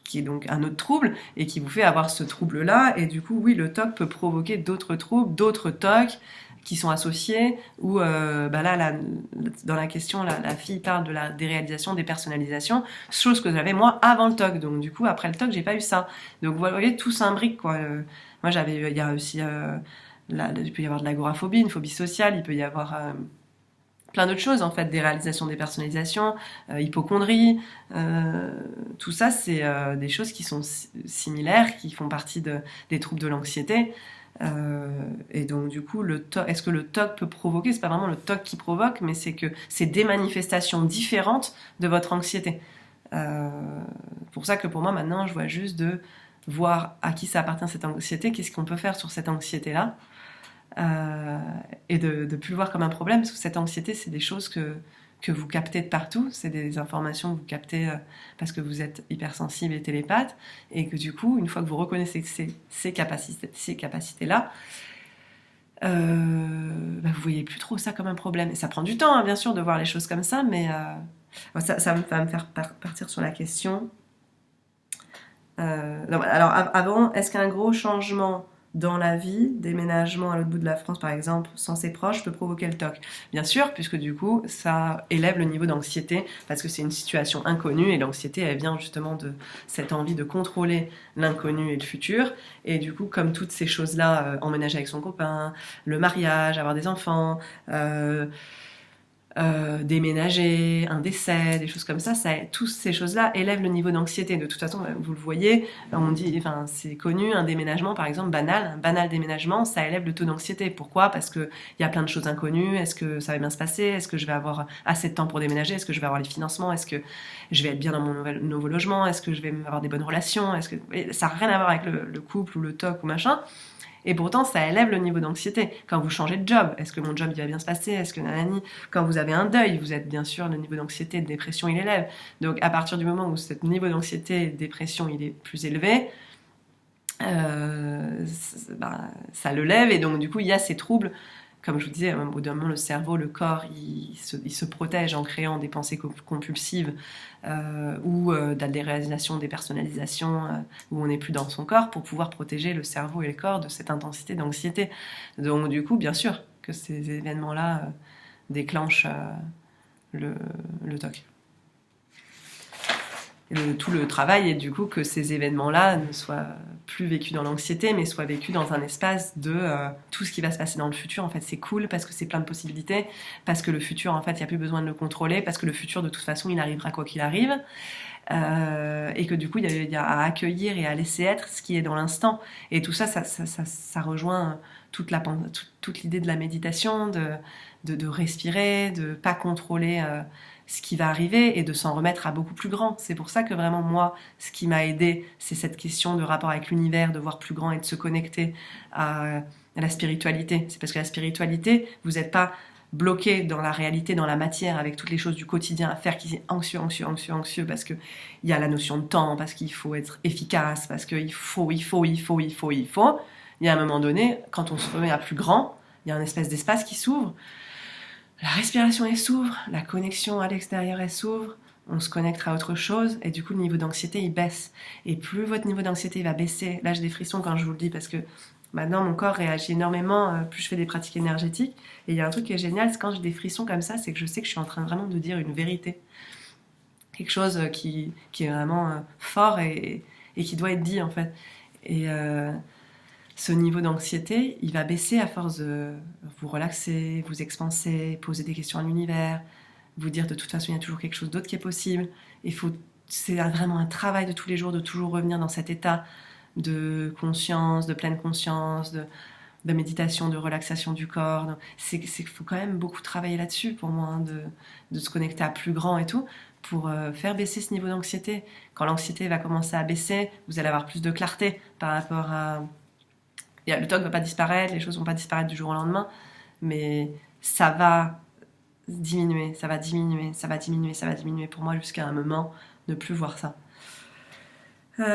qui est donc un autre trouble et qui vous fait avoir ce trouble-là. Et du coup, oui, le TOC peut provoquer d'autres troubles, d'autres TOC qui sont associés, ou là, dans la question, la fille parle de la déréalisation, des personnalisations, chose que j'avais moi avant le TOC. Donc du coup, après le TOC, j'ai pas eu ça. Donc vous voyez, tout s'imbrique, quoi. Moi, il y a aussi, il peut y avoir de l'agoraphobie, une phobie sociale, il peut y avoir plein d'autres choses, en fait, des réalisations, des personnalisations, hypocondrie, tout ça, c'est des choses qui sont similaires, qui font partie des troubles de l'anxiété. Et donc du coup, est-ce que le TOC peut provoquer? C'est pas vraiment le TOC qui provoque, mais c'est que c'est des manifestations différentes de votre anxiété. Pour ça que pour moi maintenant, je vois juste de voir à qui ça appartient cette anxiété, qu'est-ce qu'on peut faire sur cette anxiété-là, et de plus le voir comme un problème, parce que cette anxiété, c'est des choses que vous captez de partout, c'est des informations que vous captez parce que vous êtes hypersensible et télépathe, et que du coup, une fois que vous reconnaissez ces capacités-là, vous voyez plus trop ça comme un problème. Et ça prend du temps, hein, bien sûr, de voir les choses comme ça, mais ça va me faire partir sur la question. Alors, avant, est-ce qu'un gros changement dans la vie, déménagement à l'autre bout de la France par exemple, sans ses proches, peut provoquer le TOC? Bien sûr, puisque du coup, ça élève le niveau d'anxiété, parce que c'est une situation inconnue, et l'anxiété, elle vient justement de cette envie de contrôler l'inconnu et le futur. Et du coup, comme toutes ces choses-là, emménager avec son copain, le mariage, avoir des enfants, déménager, un décès, des choses comme ça, toutes ces choses-là élèvent le niveau d'anxiété. De toute façon, vous le voyez, on dit, enfin, c'est connu, un déménagement, par exemple, un banal déménagement, ça élève le taux d'anxiété. Pourquoi? Parce que il y a plein de choses inconnues. Est-ce que ça va bien se passer? Est-ce que je vais avoir assez de temps pour déménager? Est-ce que je vais avoir les financements? Est-ce que je vais être bien dans mon nouveau logement? Est-ce que je vais avoir des bonnes relations? Ça n'a rien à voir avec le couple ou le TOC ou machin. Et pourtant, ça élève le niveau d'anxiété. Quand vous changez de job, est-ce que mon job il va bien se passer? Est-ce que nanani? Quand vous avez un deuil, vous êtes bien sûr, le niveau d'anxiété et de dépression, il élève. Donc, à partir du moment où ce niveau d'anxiété et de dépression, il est plus élevé, ça le lève. Et donc, du coup, il y a ces troubles. Comme je vous disais, au bout d'un moment, le cerveau, le corps, il se protège en créant des pensées compulsives ou des réalisations, des personnalisations où on n'est plus dans son corps pour pouvoir protéger le cerveau et le corps de cette intensité d'anxiété. Donc du coup, bien sûr que ces événements-là déclenchent le TOC. Tout le travail est du coup que ces événements-là ne soient plus vécus dans l'anxiété, mais soient vécus dans un espace de tout ce qui va se passer dans le futur. En fait, c'est cool parce que c'est plein de possibilités, parce que le futur, en fait, il n'y a plus besoin de le contrôler, parce que le futur, de toute façon, il arrivera quoi qu'il arrive, et que du coup, il y a à accueillir et à laisser être ce qui est dans l'instant. Et tout ça, ça rejoint toute l'idée de la méditation, de respirer, de pas contrôler ce qui va arriver et de s'en remettre à beaucoup plus grand. C'est pour ça que vraiment moi, ce qui m'a aidé, c'est cette question de rapport avec l'univers, de voir plus grand et de se connecter à la spiritualité. C'est parce que la spiritualité, vous n'êtes pas bloqué dans la réalité, dans la matière, avec toutes les choses du quotidien à faire, qui est anxieux, parce qu'il y a la notion de temps, parce qu'il faut être efficace, parce qu'il faut. Il y a un moment donné, quand on se remet à plus grand, il y a un espèce d'espace qui s'ouvre. La respiration, elle s'ouvre, la connexion à l'extérieur, elle s'ouvre, on se connecte à autre chose, et du coup, le niveau d'anxiété, il baisse. Et plus votre niveau d'anxiété va baisser, là, j'ai des frissons quand je vous le dis, parce que maintenant, mon corps réagit énormément, plus je fais des pratiques énergétiques, et il y a un truc qui est génial, c'est quand j'ai des frissons comme ça, c'est que je sais que je suis en train vraiment de dire une vérité. Quelque chose qui est vraiment fort et qui doit être dit, en fait. Et ce niveau d'anxiété, il va baisser à force de vous relaxer, vous expanser, poser des questions à l'univers, vous dire de toute façon il y a toujours quelque chose d'autre qui est possible. C'est vraiment un travail de tous les jours de toujours revenir dans cet état de conscience, de pleine conscience, de méditation, de relaxation du corps. Il faut quand même beaucoup travailler là-dessus pour moi, hein, de se connecter à plus grand et tout, pour faire baisser ce niveau d'anxiété. Quand l'anxiété va commencer à baisser, vous allez avoir plus de clarté par rapport à... Le TOC ne va pas disparaître, les choses ne vont pas disparaître du jour au lendemain, mais ça va diminuer pour moi jusqu'à un moment, ne plus voir ça. J'avais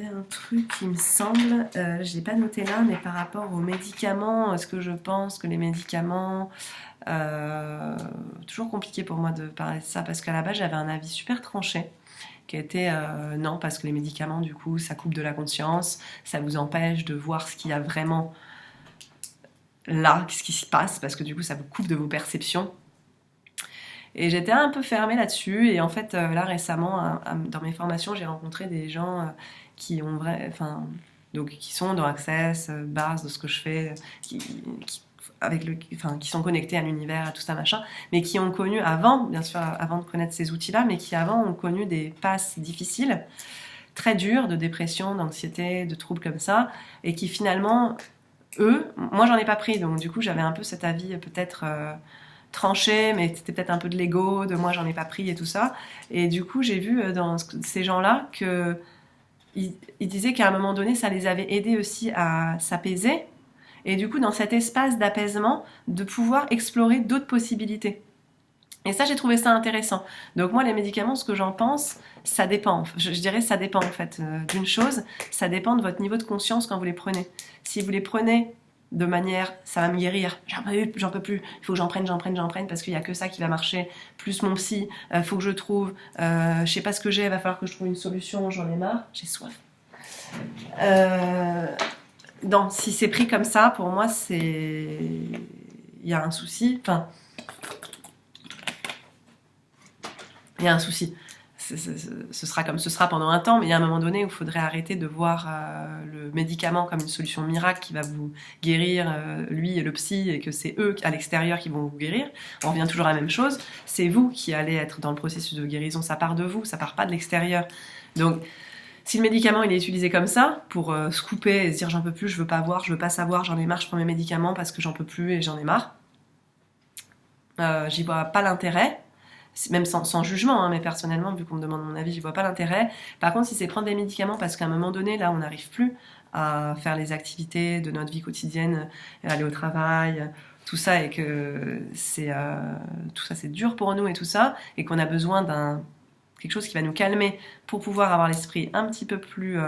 un truc qui me semble, je l'ai pas noté là, mais par rapport aux médicaments, est-ce que je pense que les médicaments Toujours compliqué pour moi de parler de ça parce qu'à la base j'avais un avis super tranché qui était non, parce que les médicaments du coup ça coupe de la conscience, ça vous empêche de voir ce qu'il y a vraiment là, ce qui se passe, parce que du coup ça vous coupe de vos perceptions. Et j'étais un peu fermée là-dessus, et en fait là récemment dans mes formations j'ai rencontré des gens qui ont donc qui sont dans Access, base de ce que je fais, qui sont connectés à l'univers, à tout ça machin, mais qui ont connu avant, bien sûr avant de connaître ces outils-là, mais qui avant ont connu des passes difficiles, très dures, de dépression, d'anxiété, de troubles comme ça, et qui finalement, moi j'en ai pas pris, donc du coup j'avais un peu cet avis peut-être tranché, mais c'était peut-être un peu de l'ego, de moi j'en ai pas pris et tout ça, et du coup j'ai vu dans ces gens-là que ils disaient qu'à un moment donné ça les avait aidés aussi à s'apaiser, et du coup dans cet espace d'apaisement de pouvoir explorer d'autres possibilités. Et ça, j'ai trouvé ça intéressant. Donc moi, les médicaments, ce que j'en pense, ça dépend. Je dirais ça dépend en fait d'une chose. Ça dépend de votre niveau de conscience quand vous les prenez. Si vous les prenez de manière, ça va me guérir, j'en peux plus, il faut que j'en prenne, parce qu'il n'y a que ça qui va marcher, plus mon psy, faut que je trouve, je sais pas ce que j'ai, il va falloir que je trouve une solution, j'en ai marre, j'ai soif. Non, si c'est pris comme ça, pour moi, il y a un souci. Enfin, il y a un souci. Ce sera comme ce sera pendant un temps, mais il y a un moment donné où il faudrait arrêter de voir le médicament comme une solution miracle qui va vous guérir, lui et le psy, et que c'est eux à l'extérieur qui vont vous guérir. On revient toujours à la même chose. C'est vous qui allez être dans le processus de guérison. Ça part de vous, ça part pas de l'extérieur. Donc, si le médicament il est utilisé comme ça, pour se couper et se dire j'en peux plus, je veux pas voir, je veux pas savoir, j'en ai marre, je prends mes médicaments parce que j'en peux plus et j'en ai marre, j'y vois pas l'intérêt. Même sans jugement, hein, mais personnellement, vu qu'on me demande mon avis, j'y vois pas l'intérêt. Par contre, si c'est prendre des médicaments parce qu'à un moment donné, là, on n'arrive plus à faire les activités de notre vie quotidienne, aller au travail, tout ça, et que tout ça, c'est dur pour nous et tout ça, et qu'on a besoin quelque chose qui va nous calmer pour pouvoir avoir l'esprit un petit peu plus...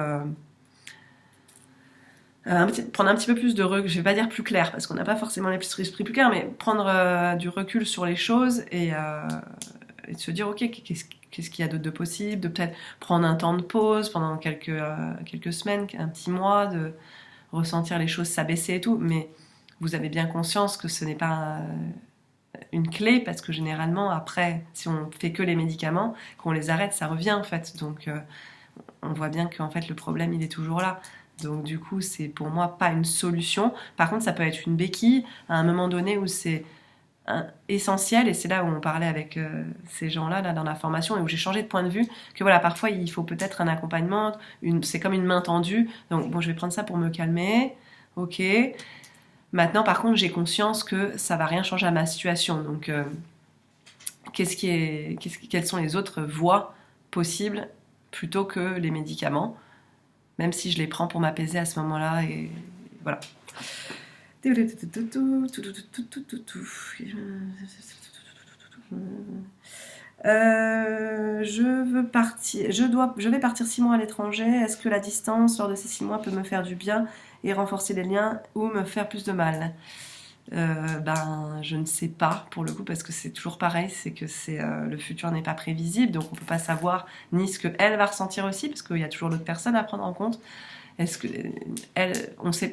prendre un petit peu plus de recul, je vais pas dire plus clair, parce qu'on n'a pas forcément l'esprit plus clair, mais prendre du recul sur les choses et de se dire, ok, qu'est-ce qu'il y a d'autre de possible, de peut-être prendre un temps de pause pendant quelques semaines, un petit mois, de ressentir les choses s'abaisser et tout, mais vous avez bien conscience que ce n'est pas une clé, parce que généralement, après, si on fait que les médicaments, qu'on les arrête, ça revient en fait, donc on voit bien qu'en fait le problème, il est toujours là. Donc du coup, c'est pour moi pas une solution. Par contre, ça peut être une béquille à un moment donné où c'est essentiel, et c'est là où on parlait avec ces gens-là là, dans la formation, et où j'ai changé de point de vue, que voilà, parfois il faut peut-être un accompagnement, c'est comme une main tendue, donc bon, je vais prendre ça pour me calmer, ok. Maintenant, par contre, j'ai conscience que ça va rien changer à ma situation, donc quelles sont les autres voies possibles plutôt que les médicaments, même si je les prends pour m'apaiser à ce moment-là, et voilà. Je vais partir 6 mois à l'étranger. Est-ce que la distance lors de ces 6 mois peut me faire du bien et renforcer les liens, ou me faire plus de mal? Je ne sais pas pour le coup, parce que c'est toujours pareil, c'est que le futur n'est pas prévisible, donc on peut pas savoir ni ce que elle va ressentir aussi, parce qu'il y a toujours l'autre personne à prendre en compte. Est-ce que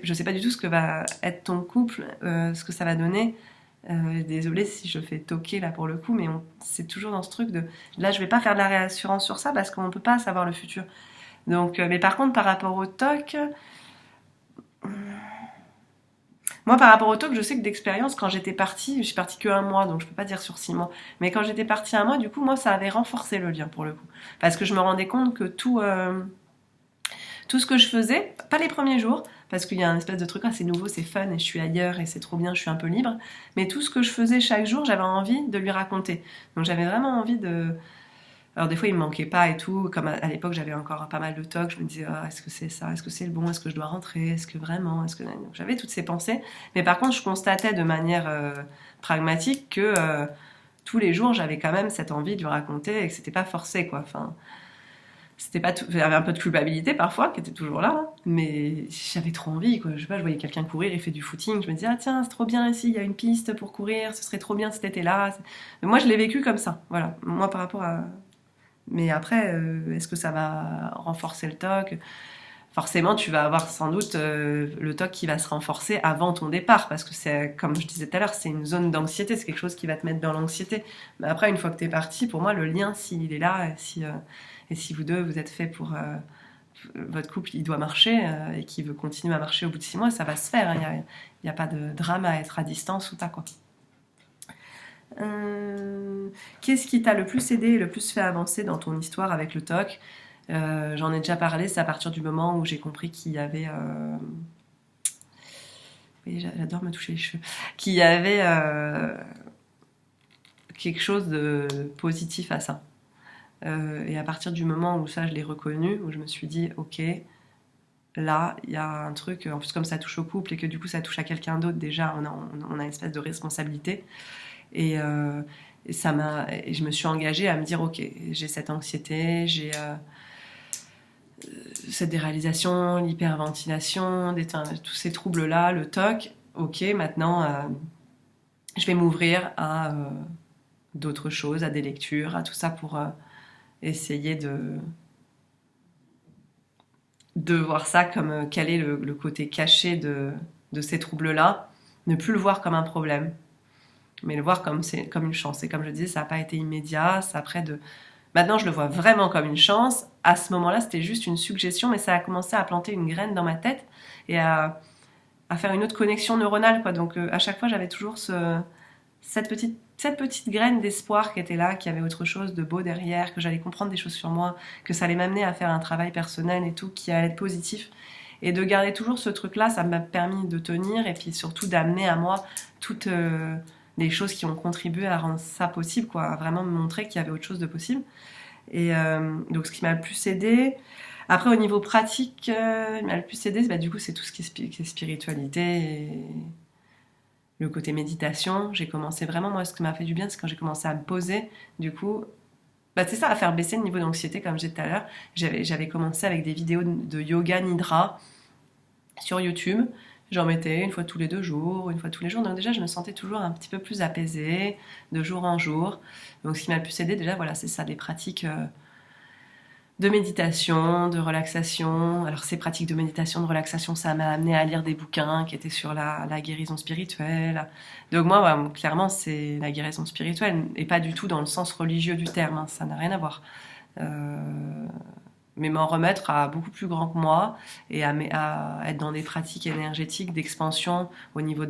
je sais pas du tout ce que va être ton couple, ce que ça va donner. Désolée si je fais toquer là pour le coup, mais c'est toujours dans ce truc de là je vais pas faire de la réassurance sur ça parce qu'on peut pas savoir le futur. Donc, mais par contre par rapport au TOC, moi par rapport au TOC, je sais que d'expérience, quand j'étais partie, je suis partie que 1 mois, donc je peux pas dire sur 6 mois, mais quand j'étais partie 1 mois, du coup moi ça avait renforcé le lien pour le coup, parce que je me rendais compte que tout ce que je faisais, pas les premiers jours, parce qu'il y a un espèce de truc, c'est nouveau, c'est fun, et je suis ailleurs, et c'est trop bien, je suis un peu libre, mais tout ce que je faisais chaque jour, j'avais envie de lui raconter. Donc j'avais vraiment envie de... Alors des fois, il me manquait pas et tout, comme à l'époque, j'avais encore pas mal de tocs, je me disais, est-ce que c'est ça, est-ce que c'est le bon, est-ce que je dois rentrer, est-ce que vraiment, est-ce que... Donc j'avais toutes ces pensées, mais par contre, je constatais de manière pragmatique que tous les jours, j'avais quand même cette envie de lui raconter, et que c'était pas forcé, quoi, enfin... C'était pas tout... J'avais un peu de culpabilité parfois, qui était toujours là, hein, mais j'avais trop envie, quoi. Je sais pas, je voyais quelqu'un courir, il fait du footing, je me disais, ah tiens, c'est trop bien ici, il y a une piste pour courir, ce serait trop bien si t'étais là. Mais moi, je l'ai vécu comme ça, voilà. Moi, par rapport à... Mais après, est-ce que ça va renforcer le TOC? Forcément, tu vas avoir sans doute le TOC qui va se renforcer avant ton départ, parce que c'est, comme je disais tout à l'heure, c'est une zone d'anxiété, c'est quelque chose qui va te mettre dans l'anxiété. Mais après, une fois que tu es parti, pour moi, le lien, s'il est là, et si vous deux, vous êtes fait pour... votre couple, il doit marcher, et qu'il veut continuer à marcher au bout de 6 mois, ça va se faire. Il n'y a pas de drame à être à distance ou pas, quoi. Qu'est-ce qui t'a le plus aidé et le plus fait avancer dans ton histoire avec le TOC? J'en ai déjà parlé, c'est à partir du moment où j'ai compris qu'il y avait... Oui, j'adore me toucher les cheveux. Qu'il y avait quelque chose de positif à ça. Et à partir du moment où ça, je l'ai reconnu, où je me suis dit, ok, là, il y a un truc, en plus comme ça touche au couple et que du coup ça touche à quelqu'un d'autre, déjà, on a une espèce de responsabilité. Et je me suis engagée à me dire, ok, j'ai cette anxiété, j'ai cette déréalisation, l'hyperventilation, tous ces troubles-là, le TOC. Ok, maintenant, je vais m'ouvrir à d'autres choses, à des lectures, à tout ça pour essayer de voir ça comme quel est le côté caché de ces troubles-là. Ne plus le voir comme un problème, mais le voir comme une chance. Et comme je disais, ça n'a pas été immédiat. Maintenant, je le vois vraiment comme une chance. À ce moment-là, c'était juste une suggestion, mais ça a commencé à planter une graine dans ma tête et à faire une autre connexion neuronale, quoi. Donc, à chaque fois, j'avais toujours cette petite graine d'espoir qui était là, qui avait autre chose de beau derrière, que j'allais comprendre des choses sur moi, que ça allait m'amener à faire un travail personnel et tout, qui allait être positif. Et de garder toujours ce truc-là, ça m'a permis de tenir et puis surtout d'amener à moi toutes les choses qui ont contribué à rendre ça possible, quoi, à vraiment me montrer qu'il y avait autre chose de possible. Et donc ce qui m'a le plus aidé. Après au niveau pratique, il m'a le plus aidé, du coup c'est tout ce qui est spiritualité et le côté méditation. J'ai commencé vraiment, moi ce qui m'a fait du bien, c'est quand j'ai commencé à me poser, du coup, c'est ça, à faire baisser le niveau d'anxiété comme je disais tout à l'heure. J'avais commencé avec des vidéos de yoga nidra sur YouTube. J'en mettais une fois tous les 2 jours, une fois tous les jours. Donc déjà, je me sentais toujours un petit peu plus apaisée, de jour en jour. Donc ce qui m'a le plus aidé, déjà, voilà, c'est ça, des pratiques de méditation, de relaxation. Alors ces pratiques de méditation, de relaxation, ça m'a amené à lire des bouquins qui étaient sur la guérison spirituelle. Donc moi, clairement, c'est la guérison spirituelle, et pas du tout dans le sens religieux du terme, hein, ça n'a rien à voir. Mais m'en remettre à beaucoup plus grand que moi et à être dans des pratiques énergétiques d'expansion au niveau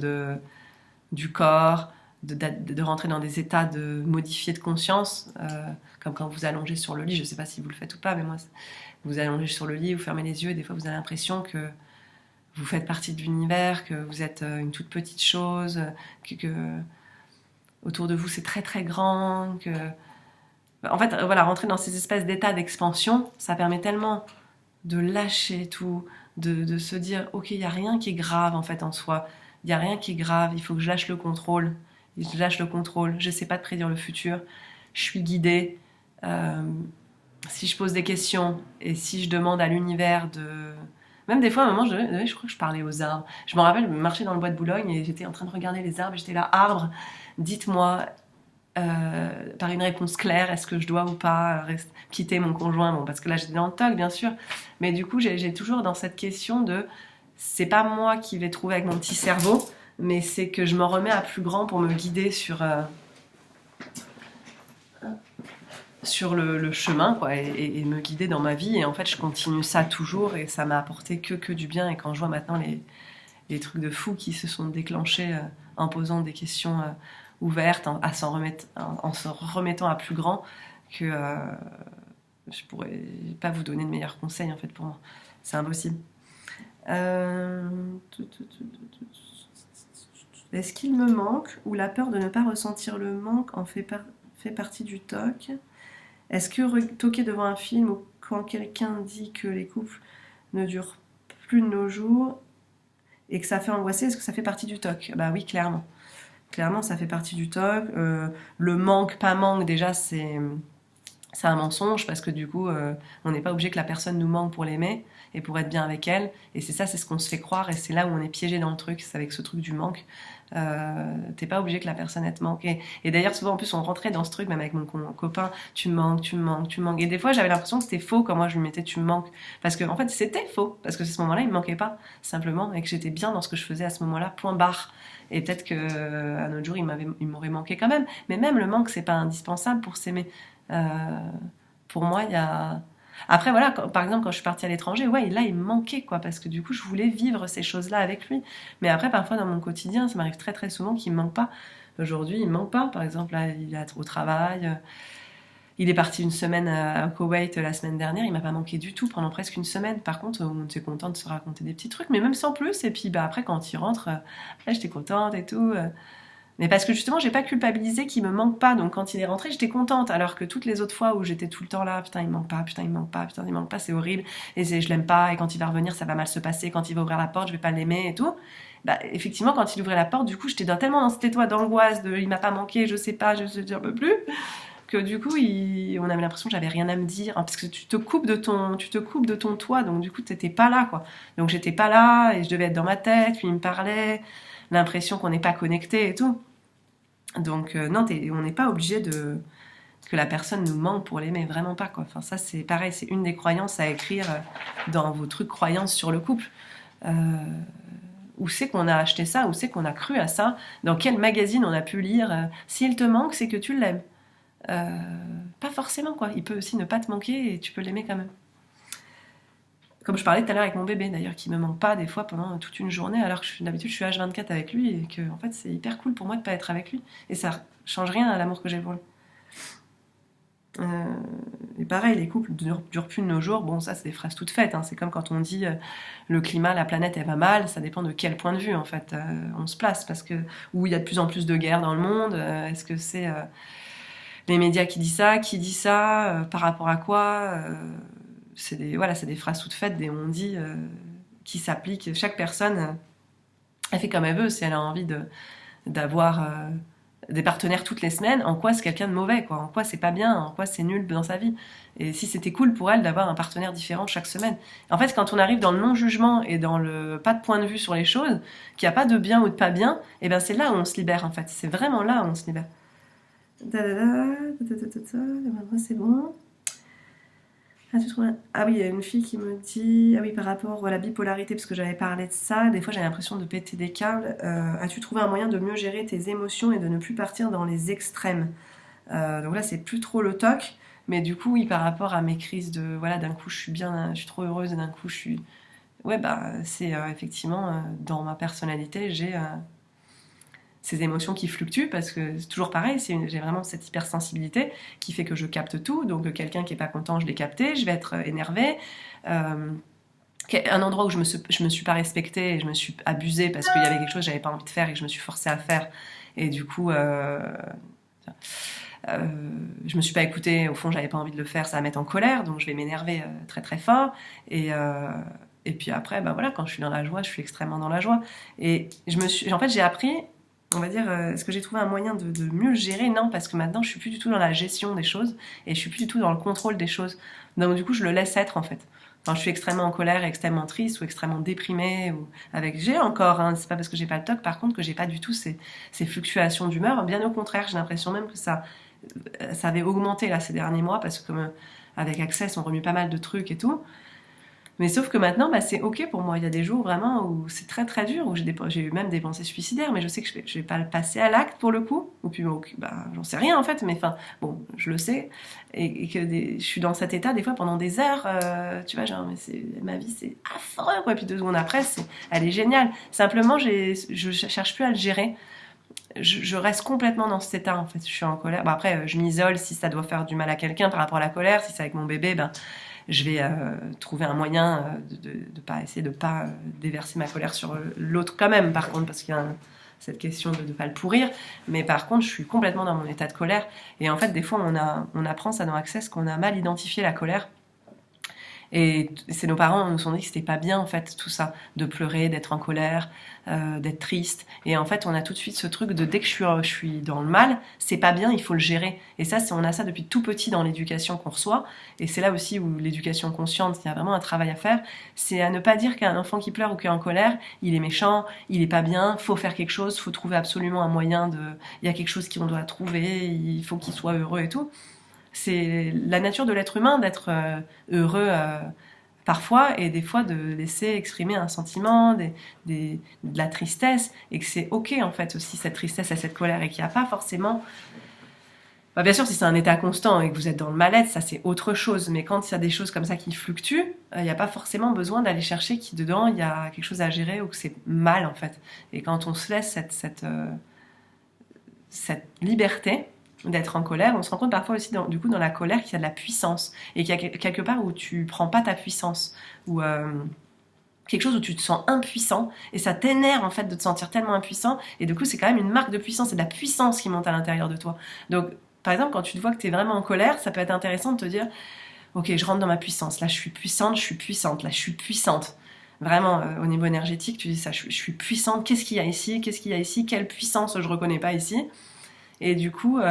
du corps, de rentrer dans des états modifiés de conscience, comme quand vous allongez sur le lit. Je ne sais pas si vous le faites ou pas, mais moi, vous allongez sur le lit, vous fermez les yeux et des fois vous avez l'impression que vous faites partie de l'univers, que vous êtes une toute petite chose, que autour de vous c'est très très grand, que... En fait, voilà, rentrer dans ces espèces d'états d'expansion, ça permet tellement de lâcher tout, de se dire, ok, il n'y a rien qui est grave en fait en soi, il n'y a rien qui est grave, il faut que je lâche le contrôle, je ne sais pas de prédire le futur, je suis guidée, si je pose des questions et si je demande à l'univers de... Même des fois, à un moment, je crois que je parlais aux arbres. Je me rappelle, je marchais dans le bois de Boulogne et j'étais en train de regarder les arbres, et j'étais là, arbre, dites-moi... par une réponse claire, est-ce que je dois ou pas quitter mon conjoint, bon, parce que là j'étais dans le TOC bien sûr, mais du coup j'ai toujours dans cette question de c'est pas moi qui vais trouver avec mon petit cerveau, mais c'est que je m'en remets à plus grand pour me guider sur le chemin, quoi, et me guider dans ma vie. Et en fait je continue ça toujours et ça m'a apporté que du bien. Et quand je vois maintenant les trucs de fous qui se sont déclenchés en posant des questions ouverte, en se remettant à plus grand, que je pourrais pas vous donner de meilleurs conseils en fait pour moi. C'est impossible. Est-ce qu'il me manque ou la peur de ne pas ressentir le manque en fait partie du TOC? Est-ce que toquer devant un film ou quand quelqu'un dit que les couples ne durent plus de nos jours et que ça fait angoisser, est-ce que ça fait partie du TOC? Bah oui, clairement. Clairement, ça fait partie du TOC. Le manque, pas manque, déjà, c'est c'est un mensonge parce que du coup, on n'est pas obligé que la personne nous manque pour l'aimer et pour être bien avec elle. Et c'est ça, c'est ce qu'on se fait croire et c'est là où on est piégé dans le truc, c'est avec ce truc du manque. T'es pas obligé que la personne elle te manque. Et d'ailleurs, souvent en plus, on rentrait dans ce truc, même avec mon copain, tu me manques, tu me manques, tu me manques. Et des fois, j'avais l'impression que c'était faux quand moi je lui mettais tu me manques. Parce que en fait, c'était faux. Parce que à ce moment-là, il me manquait pas, simplement, et que j'étais bien dans ce que je faisais à ce moment-là, point barre. Et peut-être qu'un autre jour, il m'aurait manqué quand même. Mais même le manque, c'est pas indispensable pour s'aimer. Euh, pour moi, il y a. Après, voilà, par exemple, quand je suis partie à l'étranger, ouais, là, il me manquait, quoi, parce que du coup, je voulais vivre ces choses-là avec lui. Mais après, parfois, dans mon quotidien, ça m'arrive très, très souvent qu'il me manque pas. Aujourd'hui, il me manque pas. Par exemple, là, il est au travail. Il est parti une semaine à Koweït la semaine dernière. Il m'a pas manqué du tout pendant presque une semaine. Par contre, on était content de se raconter des petits trucs, mais même sans plus. Et puis, bah, après, quand il rentre, j'étais contente et tout. Mais parce que justement, j'ai pas culpabilisé qu'il me manque pas. Donc quand il est rentré, j'étais contente. Alors que toutes les autres fois où j'étais tout le temps là, putain, il me manque pas, putain, il me manque pas, putain, il me manque pas, c'est horrible. Et je l'aime pas. Et quand il va revenir, ça va mal se passer. Quand il va ouvrir la porte, je vais pas l'aimer et tout. Bah, effectivement, quand il ouvrait la porte, du coup, j'étais tellement dans cet état d'angoisse de il m'a pas manqué, je sais pas, je peux plus. Que du coup, on avait l'impression que j'avais rien à me dire. Hein, parce que tu te coupes de ton toi. Donc du coup, t'étais pas là, quoi. Donc j'étais pas là et je devais être dans ma tête. Puis il me parlait. L'impression qu'on n'est pas connecté et tout. Donc non, on n'est pas obligé que la personne nous manque pour l'aimer, vraiment pas quoi. Enfin ça c'est pareil, c'est une des croyances à écrire dans vos trucs croyances sur le couple. Euh, où c'est qu'on a acheté ça, où c'est qu'on a cru à ça, dans quel magazine on a pu lire. S'il te manque, c'est que tu l'aimes. Pas forcément quoi. Il peut aussi ne pas te manquer et tu peux l'aimer quand même. Comme je parlais tout à l'heure avec mon bébé d'ailleurs, qui me manque pas des fois pendant toute une journée, alors que d'habitude je suis H24 avec lui et que en fait c'est hyper cool pour moi de pas être avec lui. Et ça change rien à l'amour que j'ai pour lui. Et pareil, les couples durent plus de nos jours. Bon, ça c'est des phrases toutes faites. Hein. C'est comme quand on dit le climat, la planète elle va mal. Ça dépend de quel point de vue en fait on se place, parce que où il y a de plus en plus de guerres dans le monde. Est-ce que c'est les médias qui disent ça, par rapport à quoi c'est des phrases toutes faites, des on-dit qui s'appliquent. Chaque personne, elle fait comme elle veut. Si elle a envie d'avoir des partenaires toutes les semaines, en quoi c'est quelqu'un de mauvais, quoi. En quoi c'est pas bien, en quoi c'est nul dans sa vie. Et si c'était cool pour elle d'avoir un partenaire différent chaque semaine. En fait, quand on arrive dans le non-jugement et dans le pas de point de vue sur les choses, qu'il n'y a pas de bien ou de pas bien, et ben c'est là où on se libère, en fait. C'est vraiment là où on se libère. C'est bon. Ah oui, il y a une fille qui me dit, ah oui, par rapport à la bipolarité, parce que j'avais parlé de ça, des fois j'ai l'impression de péter des câbles. As-tu trouvé un moyen de mieux gérer tes émotions et de ne plus partir dans les extrêmes? Donc là, c'est plus trop le toc, mais du coup, oui, par rapport à mes crises de, voilà, d'un coup je suis bien, je suis trop heureuse et d'un coup je suis... Ouais, bah, c'est effectivement, dans ma personnalité, j'ai ces émotions qui fluctuent parce que c'est toujours pareil, j'ai vraiment cette hypersensibilité qui fait que je capte tout. Donc quelqu'un qui est pas content, je l'ai capté, je vais être énervée. Un endroit où je me suis pas respectée et je me suis abusée parce qu'il y avait quelque chose que j'avais pas envie de faire et que je me suis forcée à faire. Et du coup, je me suis pas écoutée. Au fond, j'avais pas envie de le faire. Ça va mettre en colère, donc je vais m'énerver très très fort. Et puis après, bah voilà, quand je suis dans la joie, je suis extrêmement dans la joie. Et en fait, j'ai appris, on va dire, est-ce que j'ai trouvé un moyen de mieux le gérer? Non, parce que maintenant, je suis plus du tout dans la gestion des choses et je suis plus du tout dans le contrôle des choses. Donc du coup, je le laisse être en fait. Quand je suis extrêmement en colère, extrêmement triste ou extrêmement déprimée, j'ai encore, hein, c'est pas parce que j'ai pas le TOC, par contre, que j'ai pas du tout ces fluctuations d'humeur. Bien au contraire, j'ai l'impression même que ça avait augmenté là ces derniers mois parce que comme avec Access, on remue pas mal de trucs et tout. Mais sauf que maintenant, bah, c'est ok pour moi. Il y a des jours vraiment où c'est très très dur, où j'ai eu même des pensées suicidaires, mais je sais que je vais pas le passer à l'acte pour le coup. Ou puis, bah, j'en sais rien en fait, mais enfin, bon, je le sais. Et que je suis dans cet état des fois pendant des heures, tu vois, genre, mais ma vie c'est affreux, quoi. Puis 2 secondes après, elle est géniale. Simplement, je cherche plus à le gérer. Je reste complètement dans cet état en fait. Je suis en colère. Bon, après, je m'isole si ça doit faire du mal à quelqu'un par rapport à la colère. Si c'est avec mon bébé, ben je vais trouver un moyen de pas essayer de pas déverser ma colère sur l'autre quand même, par contre, parce qu'il y a cette question de ne pas le pourrir. Mais par contre, je suis complètement dans mon état de colère. Et en fait, des fois, on apprend ça dans Access, qu'on a mal identifié la colère. Et c'est nos parents nous sont dit que c'était pas bien en fait tout ça, de pleurer, d'être en colère, d'être triste. Et en fait, on a tout de suite ce truc de dès que je suis dans le mal, c'est pas bien, il faut le gérer. Et ça, on a ça depuis tout petit dans l'éducation qu'on reçoit. Et c'est là aussi où l'éducation consciente, il y a vraiment un travail à faire. C'est à ne pas dire qu'un enfant qui pleure ou qui est en colère, il est méchant, il est pas bien, faut faire quelque chose, faut trouver absolument un moyen de. Il y a quelque chose qu'on doit trouver, il faut qu'il soit heureux et tout. C'est la nature de l'être humain d'être heureux parfois et des fois de laisser exprimer un sentiment, de la tristesse et que c'est ok en fait aussi cette tristesse et cette colère et qu'il n'y a pas forcément... Bah, bien sûr si c'est un état constant et que vous êtes dans le mal-être ça c'est autre chose mais quand il y a des choses comme ça qui fluctuent il n'y a pas forcément besoin d'aller chercher qui dedans il y a quelque chose à gérer ou que c'est mal en fait et quand on se laisse cette liberté d'être en colère, on se rend compte parfois aussi du coup dans la colère qu'il y a de la puissance et qu'il y a quelque part où tu prends pas ta puissance ou quelque chose où tu te sens impuissant et ça t'énerve en fait de te sentir tellement impuissant et du coup c'est quand même une marque de puissance, c'est de la puissance qui monte à l'intérieur de toi. Donc par exemple quand tu te vois que tu es vraiment en colère, ça peut être intéressant de te dire ok je rentre dans ma puissance, là je suis puissante, là je suis puissante. Vraiment, au niveau énergétique, tu dis ça, je suis puissante, qu'est-ce qu'il y a ici, quelle puissance je reconnais pas ici. Et du coup,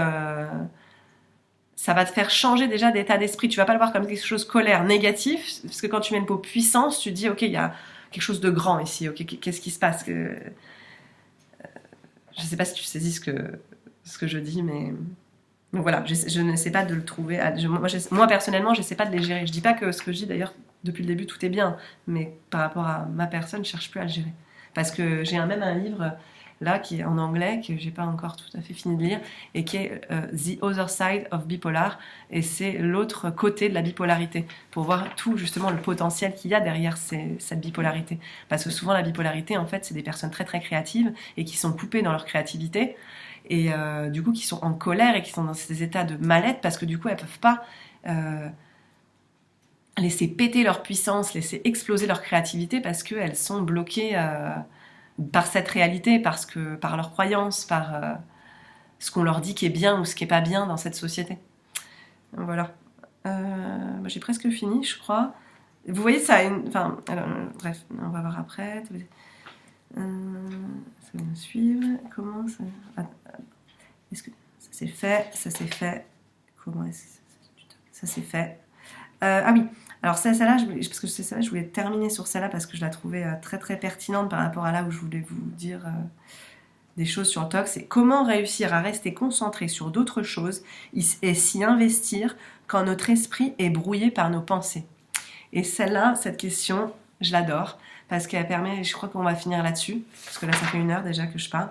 ça va te faire changer déjà d'état d'esprit. Tu vas pas le voir comme quelque chose de colère, négatif, parce que quand tu mets le mot puissance, tu te dis, ok, il y a quelque chose de grand ici, ok, qu'est-ce qui se passe je sais pas si tu saisis ce que je dis, mais... Donc voilà, je n'essaie pas de le trouver... Moi, personnellement, j'essaie pas de les gérer. Je dis pas que ce que je dis, d'ailleurs, depuis le début, tout est bien, mais par rapport à ma personne, je cherche plus à le gérer. Parce que j'ai même un livre... là, qui est en anglais, que j'ai pas encore tout à fait fini de lire, et qui est The Other Side of Bipolar, et c'est l'autre côté de la bipolarité, pour voir tout justement le potentiel qu'il y a derrière cette bipolarité. Parce que souvent la bipolarité, en fait, c'est des personnes très très créatives, et qui sont coupées dans leur créativité, et du coup qui sont en colère, et qui sont dans ces états de mal-être, parce que du coup elles peuvent pas... laisser péter leur puissance, laisser exploser leur créativité, parce qu'elles sont bloquées... par cette réalité, par leurs croyances, par ce qu'on leur dit qui est bien ou ce qui est pas bien dans cette société. Voilà. J'ai presque fini, je crois. Vous voyez, ça a une... Enfin, alors, bref, on va voir après. Ça va me suivre. Comment ça... Est-ce que ça s'est fait? Ça s'est fait. Comment est-ce que ça s'est fait? Ah oui. Alors celle-là, parce que c'est celle-là, je voulais terminer sur celle-là parce que je la trouvais très très pertinente par rapport à là où je voulais vous dire des choses sur le TOC. C'est comment réussir à rester concentré sur d'autres choses et s'y investir quand notre esprit est brouillé par nos pensées. Et celle-là, cette question, je l'adore parce qu'elle permet, je crois qu'on va finir là-dessus, parce que là ça fait 1 heure déjà que je parle.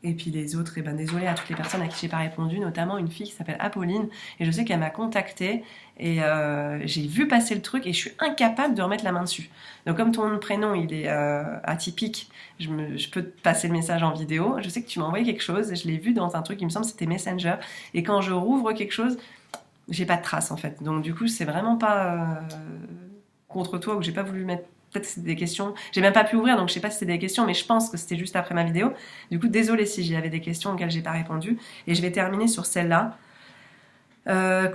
Et puis les autres, désolée à toutes les personnes à qui j'ai pas répondu, notamment une fille qui s'appelle Apolline, et je sais qu'elle m'a contactée, et j'ai vu passer le truc, et je suis incapable de remettre la main dessus. Donc comme ton prénom, il est atypique, je peux te passer le message en vidéo, je sais que tu m'as envoyé quelque chose, et je l'ai vu dans un truc, il me semble que c'était Messenger, et quand je rouvre quelque chose, j'ai pas de trace en fait. Donc du coup, c'est vraiment pas contre toi, ou j'ai pas voulu mettre... Peut-être que c'était des questions. J'ai même pas pu ouvrir, donc je sais pas si c'était des questions, mais je pense que c'était juste après ma vidéo. Du coup, désolée si j'y avais des questions auxquelles j'ai pas répondu. Et je vais terminer sur celle-là.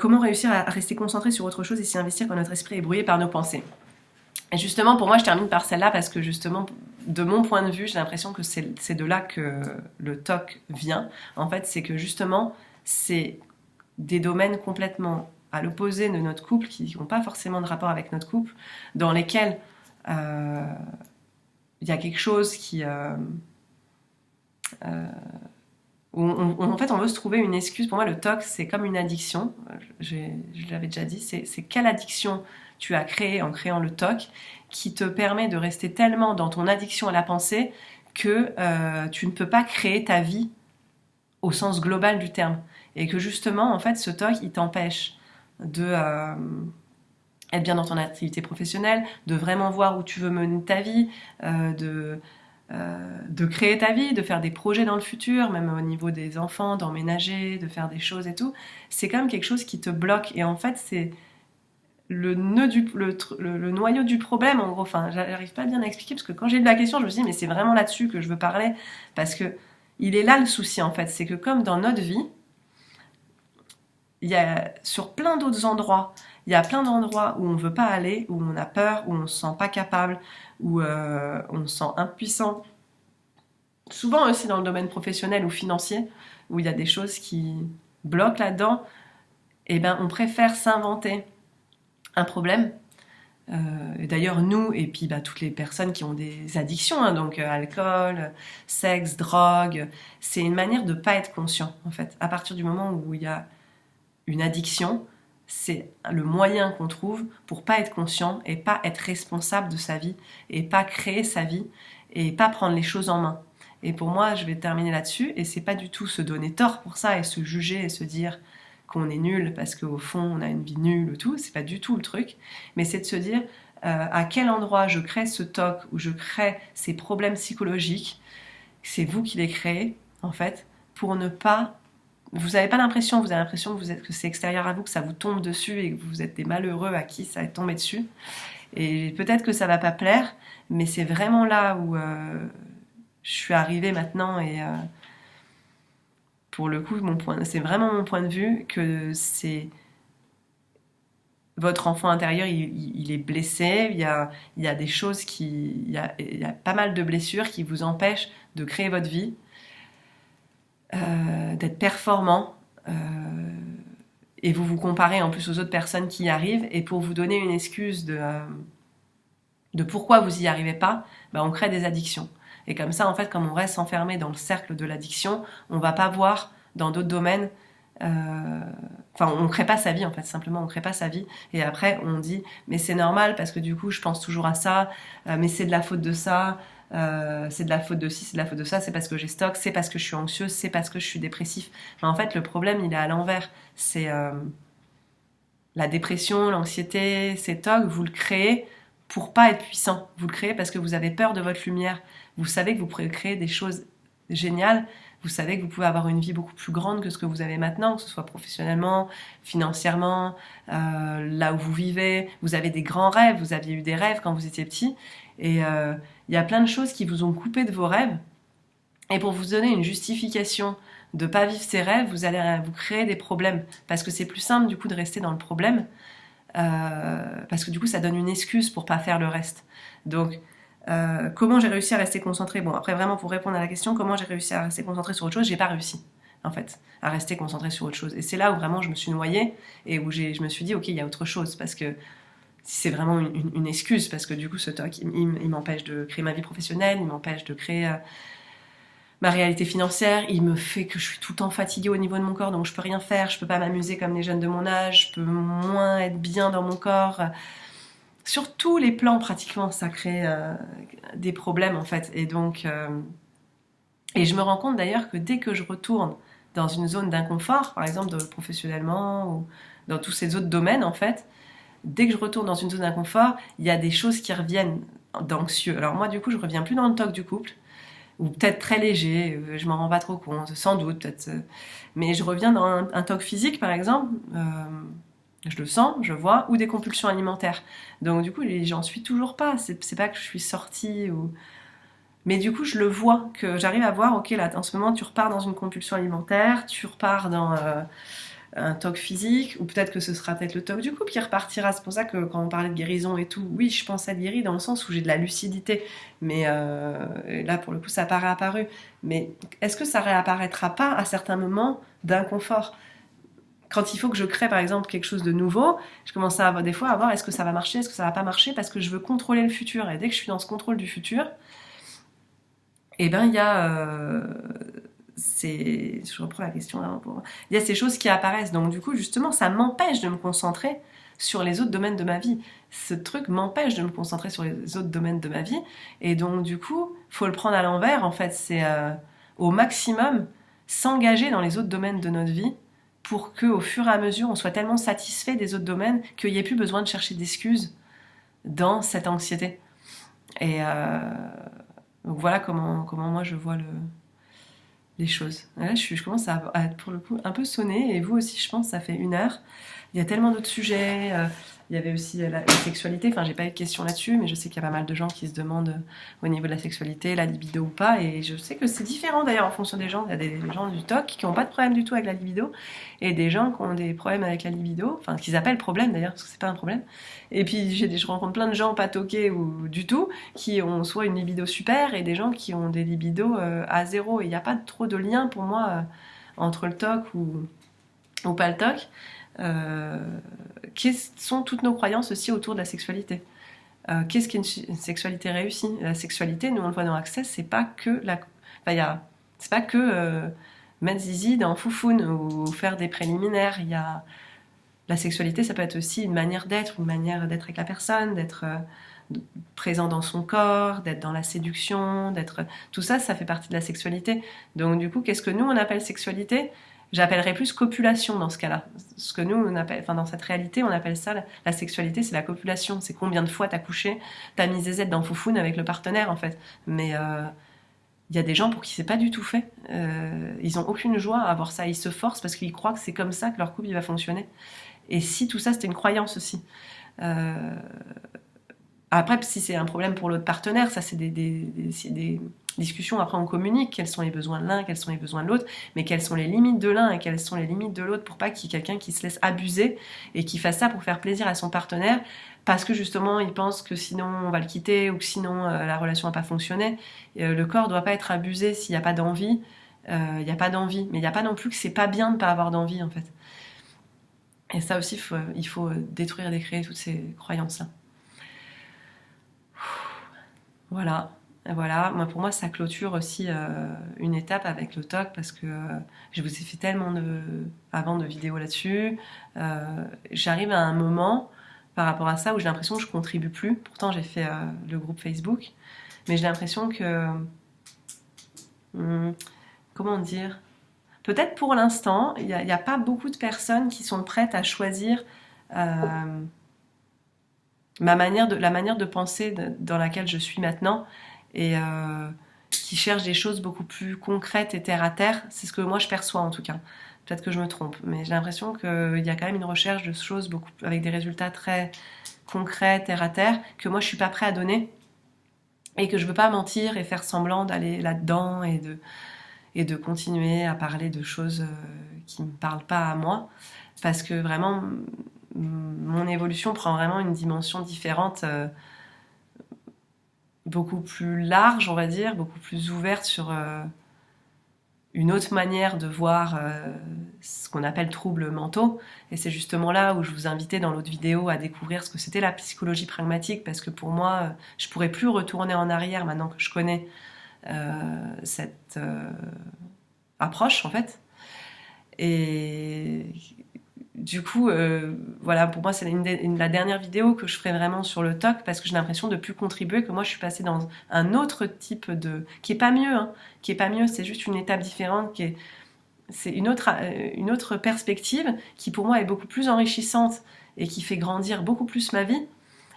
Comment réussir à rester concentré sur autre chose et s'y investir quand notre esprit est brouillé par nos pensées? Et justement, pour moi, je termine par celle-là parce que justement, de mon point de vue, j'ai l'impression que c'est de là que le TOC vient. En fait, c'est que justement, c'est des domaines complètement à l'opposé de notre couple, qui n'ont pas forcément de rapport avec notre couple, dans lesquels il y a quelque chose qui... en fait, on veut se trouver une excuse. Pour moi, le TOC, c'est comme une addiction. Je l'avais déjà dit. C'est quelle addiction tu as créée en créant le TOC qui te permet de rester tellement dans ton addiction à la pensée que tu ne peux pas créer ta vie au sens global du terme. Et que justement, en fait, ce TOC, il t'empêche de... être bien dans ton activité professionnelle, de vraiment voir où tu veux mener ta vie, de créer ta vie, de faire des projets dans le futur, même au niveau des enfants, d'emménager, de faire des choses et tout. C'est quand même quelque chose qui te bloque. Et en fait, c'est le noyau du problème, en gros. Enfin, j'arrive pas bien à expliquer, parce que quand j'ai lu la question, je me suis dit, mais c'est vraiment là-dessus que je veux parler. Parce que il est là le souci, en fait. C'est que comme dans notre vie, il y a sur plein d'autres endroits, il y a plein d'endroits où on ne veut pas aller, où on a peur, où on ne se sent pas capable, où on se sent impuissant. Souvent aussi dans le domaine professionnel ou financier, où il y a des choses qui bloquent là-dedans, eh ben, on préfère s'inventer un problème. D'ailleurs, nous, et puis bah, toutes les personnes qui ont des addictions, hein, donc alcool, sexe, drogue, c'est une manière de ne pas être conscient, en fait. À partir du moment où il y a une addiction, c'est le moyen qu'on trouve pour pas être conscient et pas être responsable de sa vie et pas créer sa vie et pas prendre les choses en main. Et pour moi, je vais terminer là-dessus et c'est pas du tout se donner tort pour ça et se juger et se dire qu'on est nul parce qu'au fond on a une vie nulle ou tout, c'est pas du tout le truc, mais c'est de se dire à quel endroit je crée ce TOC ou je crée ces problèmes psychologiques, c'est vous qui les créez en fait, pour ne pas vous n'avez pas l'impression, vous avez l'impression que c'est extérieur à vous, que ça vous tombe dessus et que vous êtes des malheureux à qui ça est tombé dessus. Et peut-être que ça va pas plaire, mais c'est vraiment là où je suis arrivée maintenant et pour le coup, c'est vraiment mon point de vue que c'est votre enfant intérieur, il est blessé, il y a des choses il y a pas mal de blessures qui vous empêchent de créer votre vie, d'être performant. Et vous vous comparez en plus aux autres personnes qui y arrivent, et pour vous donner une excuse de pourquoi vous y arrivez pas, bah on crée des addictions. Et comme ça, en fait, comme on reste enfermé dans le cercle de l'addiction, on va pas voir dans d'autres domaines. Enfin, on crée pas sa vie en fait. Simplement, on crée pas sa vie. Et après, on dit, mais c'est normal parce que du coup, je pense toujours à ça. Mais c'est de la faute de ça. C'est de la faute de ci, c'est de la faute de ça. C'est parce que j'ai stock. C'est parce que je suis anxieuse. C'est parce que je suis dépressif. Mais en fait, le problème, il est à l'envers. C'est la dépression, l'anxiété, ces tocs. Vous le créez pour pas être puissant. Vous le créez parce que vous avez peur de votre lumière. Vous savez que vous pouvez créer des choses géniales. Vous savez que vous pouvez avoir une vie beaucoup plus grande que ce que vous avez maintenant, que ce soit professionnellement, financièrement, là où vous vivez. Vous avez des grands rêves, vous aviez eu des rêves quand vous étiez petit. Et il y a plein de choses qui vous ont coupé de vos rêves. Et pour vous donner une justification de ne pas vivre ces rêves, vous allez vous créer des problèmes. Parce que c'est plus simple du coup de rester dans le problème. Parce que du coup ça donne une excuse pour pas faire le reste. Donc comment j'ai réussi à rester concentrée? Bon, après vraiment pour répondre à la question, comment j'ai réussi à rester concentrée sur autre chose? J'ai pas réussi, en fait, à rester concentrée sur autre chose. Et c'est là où vraiment je me suis noyée et où je me suis dit, ok, il y a autre chose, parce que c'est vraiment une excuse, parce que du coup ce TOC, il m'empêche de créer ma vie professionnelle, il m'empêche de créer ma réalité financière, il me fait que je suis tout le temps fatiguée au niveau de mon corps, donc je peux rien faire, je peux pas m'amuser comme les jeunes de mon âge, je peux moins être bien dans mon corps. Sur tous les plans, pratiquement, ça crée des problèmes, en fait. Et donc, et je me rends compte d'ailleurs que dès que je retourne dans une zone d'inconfort, par exemple professionnellement ou dans tous ces autres domaines, en fait, dès que je retourne dans une zone d'inconfort, il y a des choses qui reviennent d'anxieux. Alors moi, du coup, je reviens plus dans le TOC du couple, ou peut-être très léger, je m'en rends pas trop compte, sans doute, peut-être. Mais je reviens dans un TOC physique, par exemple. Je le sens, je vois, ou des compulsions alimentaires. Donc du coup, j'en suis toujours pas. C'est pas que je suis sortie ou... Mais du coup, je le vois, que j'arrive à voir, ok, là, en ce moment, tu repars dans une compulsion alimentaire, tu repars dans un TOC physique, ou peut-être que ce sera peut-être le TOC du couple qui repartira. C'est pour ça que quand on parlait de guérison et tout, oui, je pense être guérie dans le sens où j'ai de la lucidité. Mais là, pour le coup, ça n'a pas réapparu. Mais est-ce que ça réapparaîtra pas à certains moments d'inconfort? Quand il faut que je crée par exemple quelque chose de nouveau, je commence à des fois à voir est-ce que ça va marcher, est-ce que ça va pas marcher, parce que je veux contrôler le futur. Et dès que je suis dans ce contrôle du futur, eh ben il y a je reprends la question là, il y a ces choses qui apparaissent. Donc du coup justement ça m'empêche de me concentrer sur les autres domaines de ma vie. Ce truc m'empêche de me concentrer sur les autres domaines de ma vie. Et donc du coup faut le prendre à l'envers en fait. C'est au maximum s'engager dans les autres domaines de notre vie, pour qu'au fur et à mesure, on soit tellement satisfait des autres domaines qu'il n'y ait plus besoin de chercher d'excuses dans cette anxiété. Et donc voilà comment moi je vois les choses. Et là, je commence à être pour le coup un peu sonnée, et vous aussi, je pense, ça fait 1 heure. Il y a tellement d'autres sujets. Il y avait aussi la sexualité. Enfin, j'ai pas eu de questions là-dessus, mais je sais qu'il y a pas mal de gens qui se demandent au niveau de la sexualité, la libido ou pas. Et je sais que c'est différent d'ailleurs en fonction des gens. Il y a des gens du TOC qui n'ont pas de problème du tout avec la libido et des gens qui ont des problèmes avec la libido, enfin, qu'ils appellent problème d'ailleurs, parce que c'est pas un problème. Et puis, je rencontre plein de gens pas toqués ou du tout qui ont soit une libido super et des gens qui ont des libidos à zéro. Et il n'y a pas trop de lien pour moi entre le TOC ou pas le TOC. Quelles sont toutes nos croyances aussi autour de la sexualité. Qu'est-ce qu'une sexualité réussie? La sexualité, nous on le voit dans Access, c'est pas que c'est pas que mettre zizi dans foufoune ou faire des préliminaires. La sexualité, ça peut être aussi une manière d'être avec la personne, d'être présent dans son corps, d'être dans la séduction, tout ça, ça fait partie de la sexualité. Donc du coup, qu'est-ce que nous on appelle sexualité? J'appellerais plus copulation dans ce cas-là. Ce que nous, on appelle, enfin dans cette réalité, on appelle ça la sexualité, c'est la copulation. C'est combien de fois t'as couché, t'as mis zézette dans foufoune avec le partenaire en fait. Mais il y a des gens pour qui c'est pas du tout fait. Ils ont aucune joie à avoir ça. Ils se forcent parce qu'ils croient que c'est comme ça que leur couple il va fonctionner. Et si tout ça c'était une croyance aussi. Après, si c'est un problème pour l'autre partenaire, ça c'est des discussions. Après, on communique quels sont les besoins de l'un, quels sont les besoins de l'autre, mais quelles sont les limites de l'un et quelles sont les limites de l'autre pour pas qu'il y ait quelqu'un qui se laisse abuser et qui fasse ça pour faire plaisir à son partenaire parce que justement il pense que sinon on va le quitter ou que sinon la relation n'a pas fonctionné. Le corps doit pas être abusé s'il n'y a pas d'envie. Il n'y a pas d'envie, mais il n'y a pas non plus que c'est pas bien de pas avoir d'envie en fait. Et ça aussi, il faut détruire et décréer toutes ces croyances-là. Voilà, pour moi ça clôture aussi une étape avec le TOC parce que je vous ai fait tellement avant de vidéos là-dessus. J'arrive à un moment par rapport à ça où j'ai l'impression que je contribue plus. Pourtant j'ai fait le groupe Facebook, mais j'ai l'impression que comment dire, peut-être pour l'instant il n'y a pas beaucoup de personnes qui sont prêtes à choisir la manière de penser dans laquelle je suis maintenant et qui cherche des choses beaucoup plus concrètes et terre à terre. C'est ce que moi je perçois en tout cas. Peut-être que je me trompe, mais j'ai l'impression qu'il y a quand même une recherche de choses avec des résultats très concrets, terre à terre, que moi je suis pas prêt à donner et que je veux pas mentir et faire semblant d'aller là-dedans et de continuer à parler de choses qui me parlent pas à moi, parce que vraiment mon évolution prend vraiment une dimension différente, beaucoup plus large, on va dire, beaucoup plus ouverte sur une autre manière de voir ce qu'on appelle troubles mentaux. Et c'est justement là où je vous invitais dans l'autre vidéo à découvrir ce que c'était la psychologie pragmatique, parce que pour moi, je pourrais plus retourner en arrière maintenant que je connais cette approche, en fait. Et du coup, voilà, pour moi, c'est la dernière vidéo que je ferai vraiment sur le TOC parce que j'ai l'impression de plus contribuer, que moi, je suis passée dans un autre type qui est pas mieux, hein, qui est pas mieux, c'est juste une étape différente, c'est une autre perspective qui, pour moi, est beaucoup plus enrichissante et qui fait grandir beaucoup plus ma vie.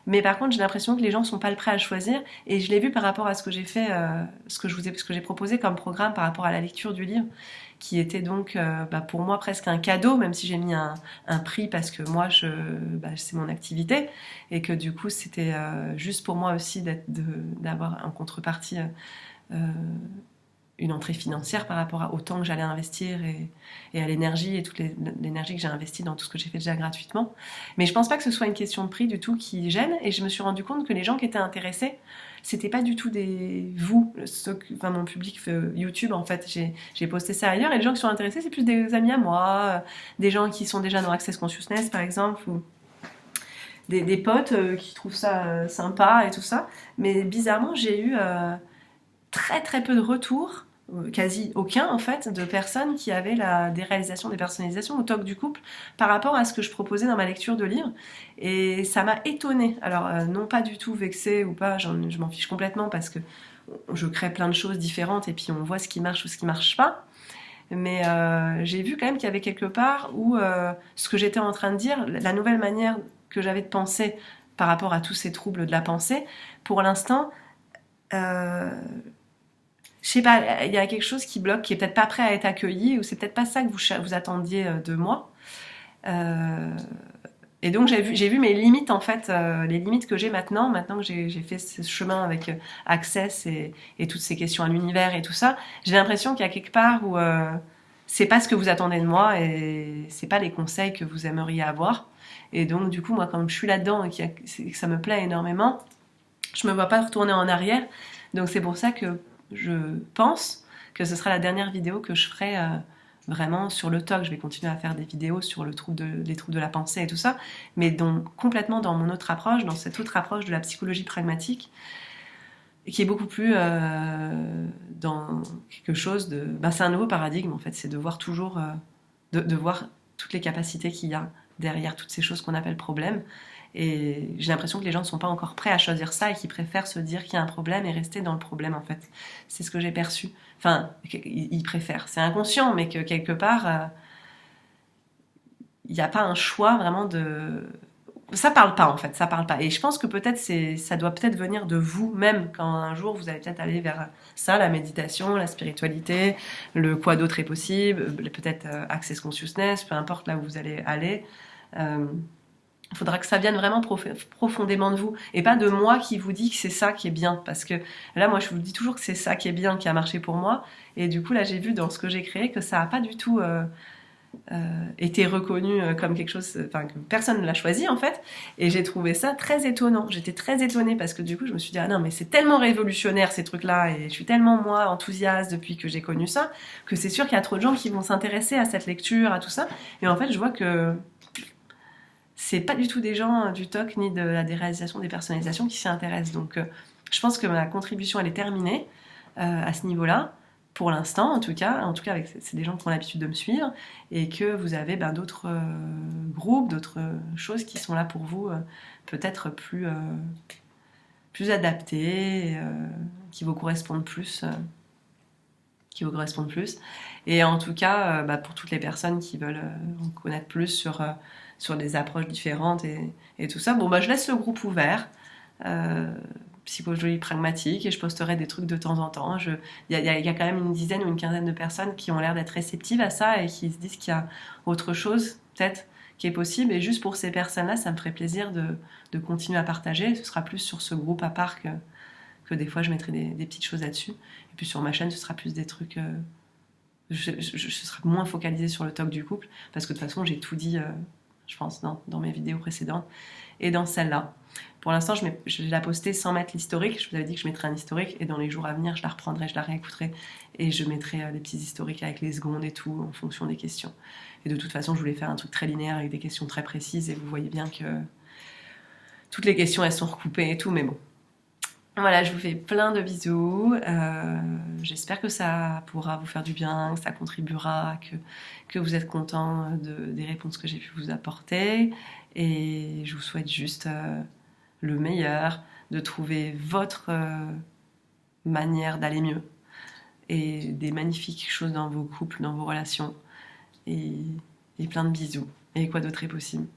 Mais par contre, j'ai l'impression que les gens sont pas prêts à le choisir. Et je l'ai vu par rapport à ce que j'ai fait, ce que j'ai proposé comme programme par rapport à la lecture du livre, qui était donc pour moi presque un cadeau, même si j'ai mis un prix parce que moi, c'est mon activité. Et que du coup, c'était juste pour moi aussi d'avoir en contrepartie une entrée financière par rapport au temps que j'allais investir et à l'énergie et toute l'énergie que j'ai investie dans tout ce que j'ai fait déjà gratuitement. Mais je pense pas que ce soit une question de prix du tout qui gêne, et je me suis rendu compte que les gens qui étaient intéressés, c'était pas du tout mon public YouTube en fait. J'ai posté ça ailleurs, et les gens qui sont intéressés, c'est plus des amis à moi, des gens qui sont déjà dans Access Consciousness par exemple, ou des potes qui trouvent ça sympa et tout ça. Mais bizarrement, j'ai eu très très peu de retours, quasi aucun en fait, de personnes qui avaient la déréalisation, des personnalisations au TOC du couple par rapport à ce que je proposais dans ma lecture de livre. Et ça m'a étonnée. Alors non pas du tout vexée ou pas, je m'en fiche complètement parce que je crée plein de choses différentes et puis on voit ce qui marche ou ce qui marche pas. Mais j'ai vu quand même qu'il y avait quelque part où ce que j'étais en train de dire, la nouvelle manière que j'avais de penser par rapport à tous ces troubles de la pensée, pour l'instant, je sais pas, il y a quelque chose qui bloque, qui est peut-être pas prêt à être accueilli, ou c'est peut-être pas ça que vous attendiez de moi. Et donc j'ai vu mes limites en fait, les limites que j'ai maintenant que j'ai fait ce chemin avec Access et toutes ces questions à l'univers et tout ça, j'ai l'impression qu'il y a quelque part où c'est pas ce que vous attendez de moi et c'est pas les conseils que vous aimeriez avoir. Et donc du coup moi comme je suis là-dedans et que ça me plaît énormément, je me vois pas retourner en arrière. Donc c'est pour ça que je pense que ce sera la dernière vidéo que je ferai vraiment sur le TOC. Je vais continuer à faire des vidéos sur les troubles de la pensée et tout ça, mais complètement dans mon autre approche, dans cette autre approche de la psychologie pragmatique, qui est beaucoup plus dans quelque chose de... c'est un nouveau paradigme en fait, c'est de voir toujours, de voir toutes les capacités qu'il y a derrière toutes ces choses qu'on appelle problèmes. Et j'ai l'impression que les gens ne sont pas encore prêts à choisir ça et qu'ils préfèrent se dire qu'il y a un problème et rester dans le problème en fait. C'est ce que j'ai perçu. Enfin, ils préfèrent. C'est inconscient, mais que quelque part, il n'y a pas un choix vraiment de... Ça parle pas en fait, ça parle pas. Et je pense que peut-être ça doit peut-être venir de vous-même quand un jour vous allez peut-être aller vers ça, la méditation, la spiritualité, le quoi d'autre est possible, peut-être Access Consciousness, peu importe là où vous allez aller. Il faudra que ça vienne vraiment profondément de vous et pas de moi qui vous dit que c'est ça qui est bien, parce que là moi je vous dis toujours que c'est ça qui est bien, qui a marché pour moi, et du coup là j'ai vu dans ce que j'ai créé que ça n'a pas du tout été reconnu comme quelque chose, enfin que personne ne l'a choisi en fait, et j'ai trouvé ça très étonnant. J'étais très étonnée parce que du coup je me suis dit ah non mais c'est tellement révolutionnaire ces trucs là, et je suis tellement moi enthousiaste depuis que j'ai connu ça, que c'est sûr qu'il y a trop de gens qui vont s'intéresser à cette lecture, à tout ça, et en fait je vois que c'est pas du tout des gens du TOC ni de la déréalisation des personnalisations qui s'y intéressent. Donc je pense que ma contribution elle est terminée à ce niveau-là, pour l'instant en tout cas c'est des gens qui ont l'habitude de me suivre, et que vous avez d'autres groupes, d'autres choses qui sont là pour vous, peut-être plus adaptées, qui vous correspondent plus. Et en tout cas, pour toutes les personnes qui veulent en connaître plus sur des approches différentes et tout ça, je laisse le groupe ouvert, psychologie pragmatique, et je posterai des trucs de temps en temps. Il y a quand même une dizaine ou une quinzaine de personnes qui ont l'air d'être réceptives à ça et qui se disent qu'il y a autre chose, peut-être, qui est possible. Et juste pour ces personnes-là, ça me ferait plaisir de continuer à partager. Ce sera plus sur ce groupe à part que des fois je mettrai des petites choses là-dessus. Et puis sur ma chaîne, ce sera plus des trucs... je serai moins focalisée sur le TOC du couple, parce que de toute façon, j'ai tout dit, je pense, dans mes vidéos précédentes et dans celle-là. Pour l'instant, je l'ai postée sans mettre l'historique. Je vous avais dit que je mettrais un historique, et dans les jours à venir, je la reprendrai, je la réécouterai, et je mettrai des petits historiques avec les secondes et tout, en fonction des questions. Et de toute façon, je voulais faire un truc très linéaire avec des questions très précises, et vous voyez bien que toutes les questions, elles sont recoupées et tout, mais bon. Voilà, je vous fais plein de bisous. J'espère que ça pourra vous faire du bien, que ça contribuera, que vous êtes content des réponses que j'ai pu vous apporter. Et je vous souhaite juste le meilleur, de trouver votre manière d'aller mieux, et des magnifiques choses dans vos couples, dans vos relations. Et plein de bisous. Et quoi d'autre est possible ?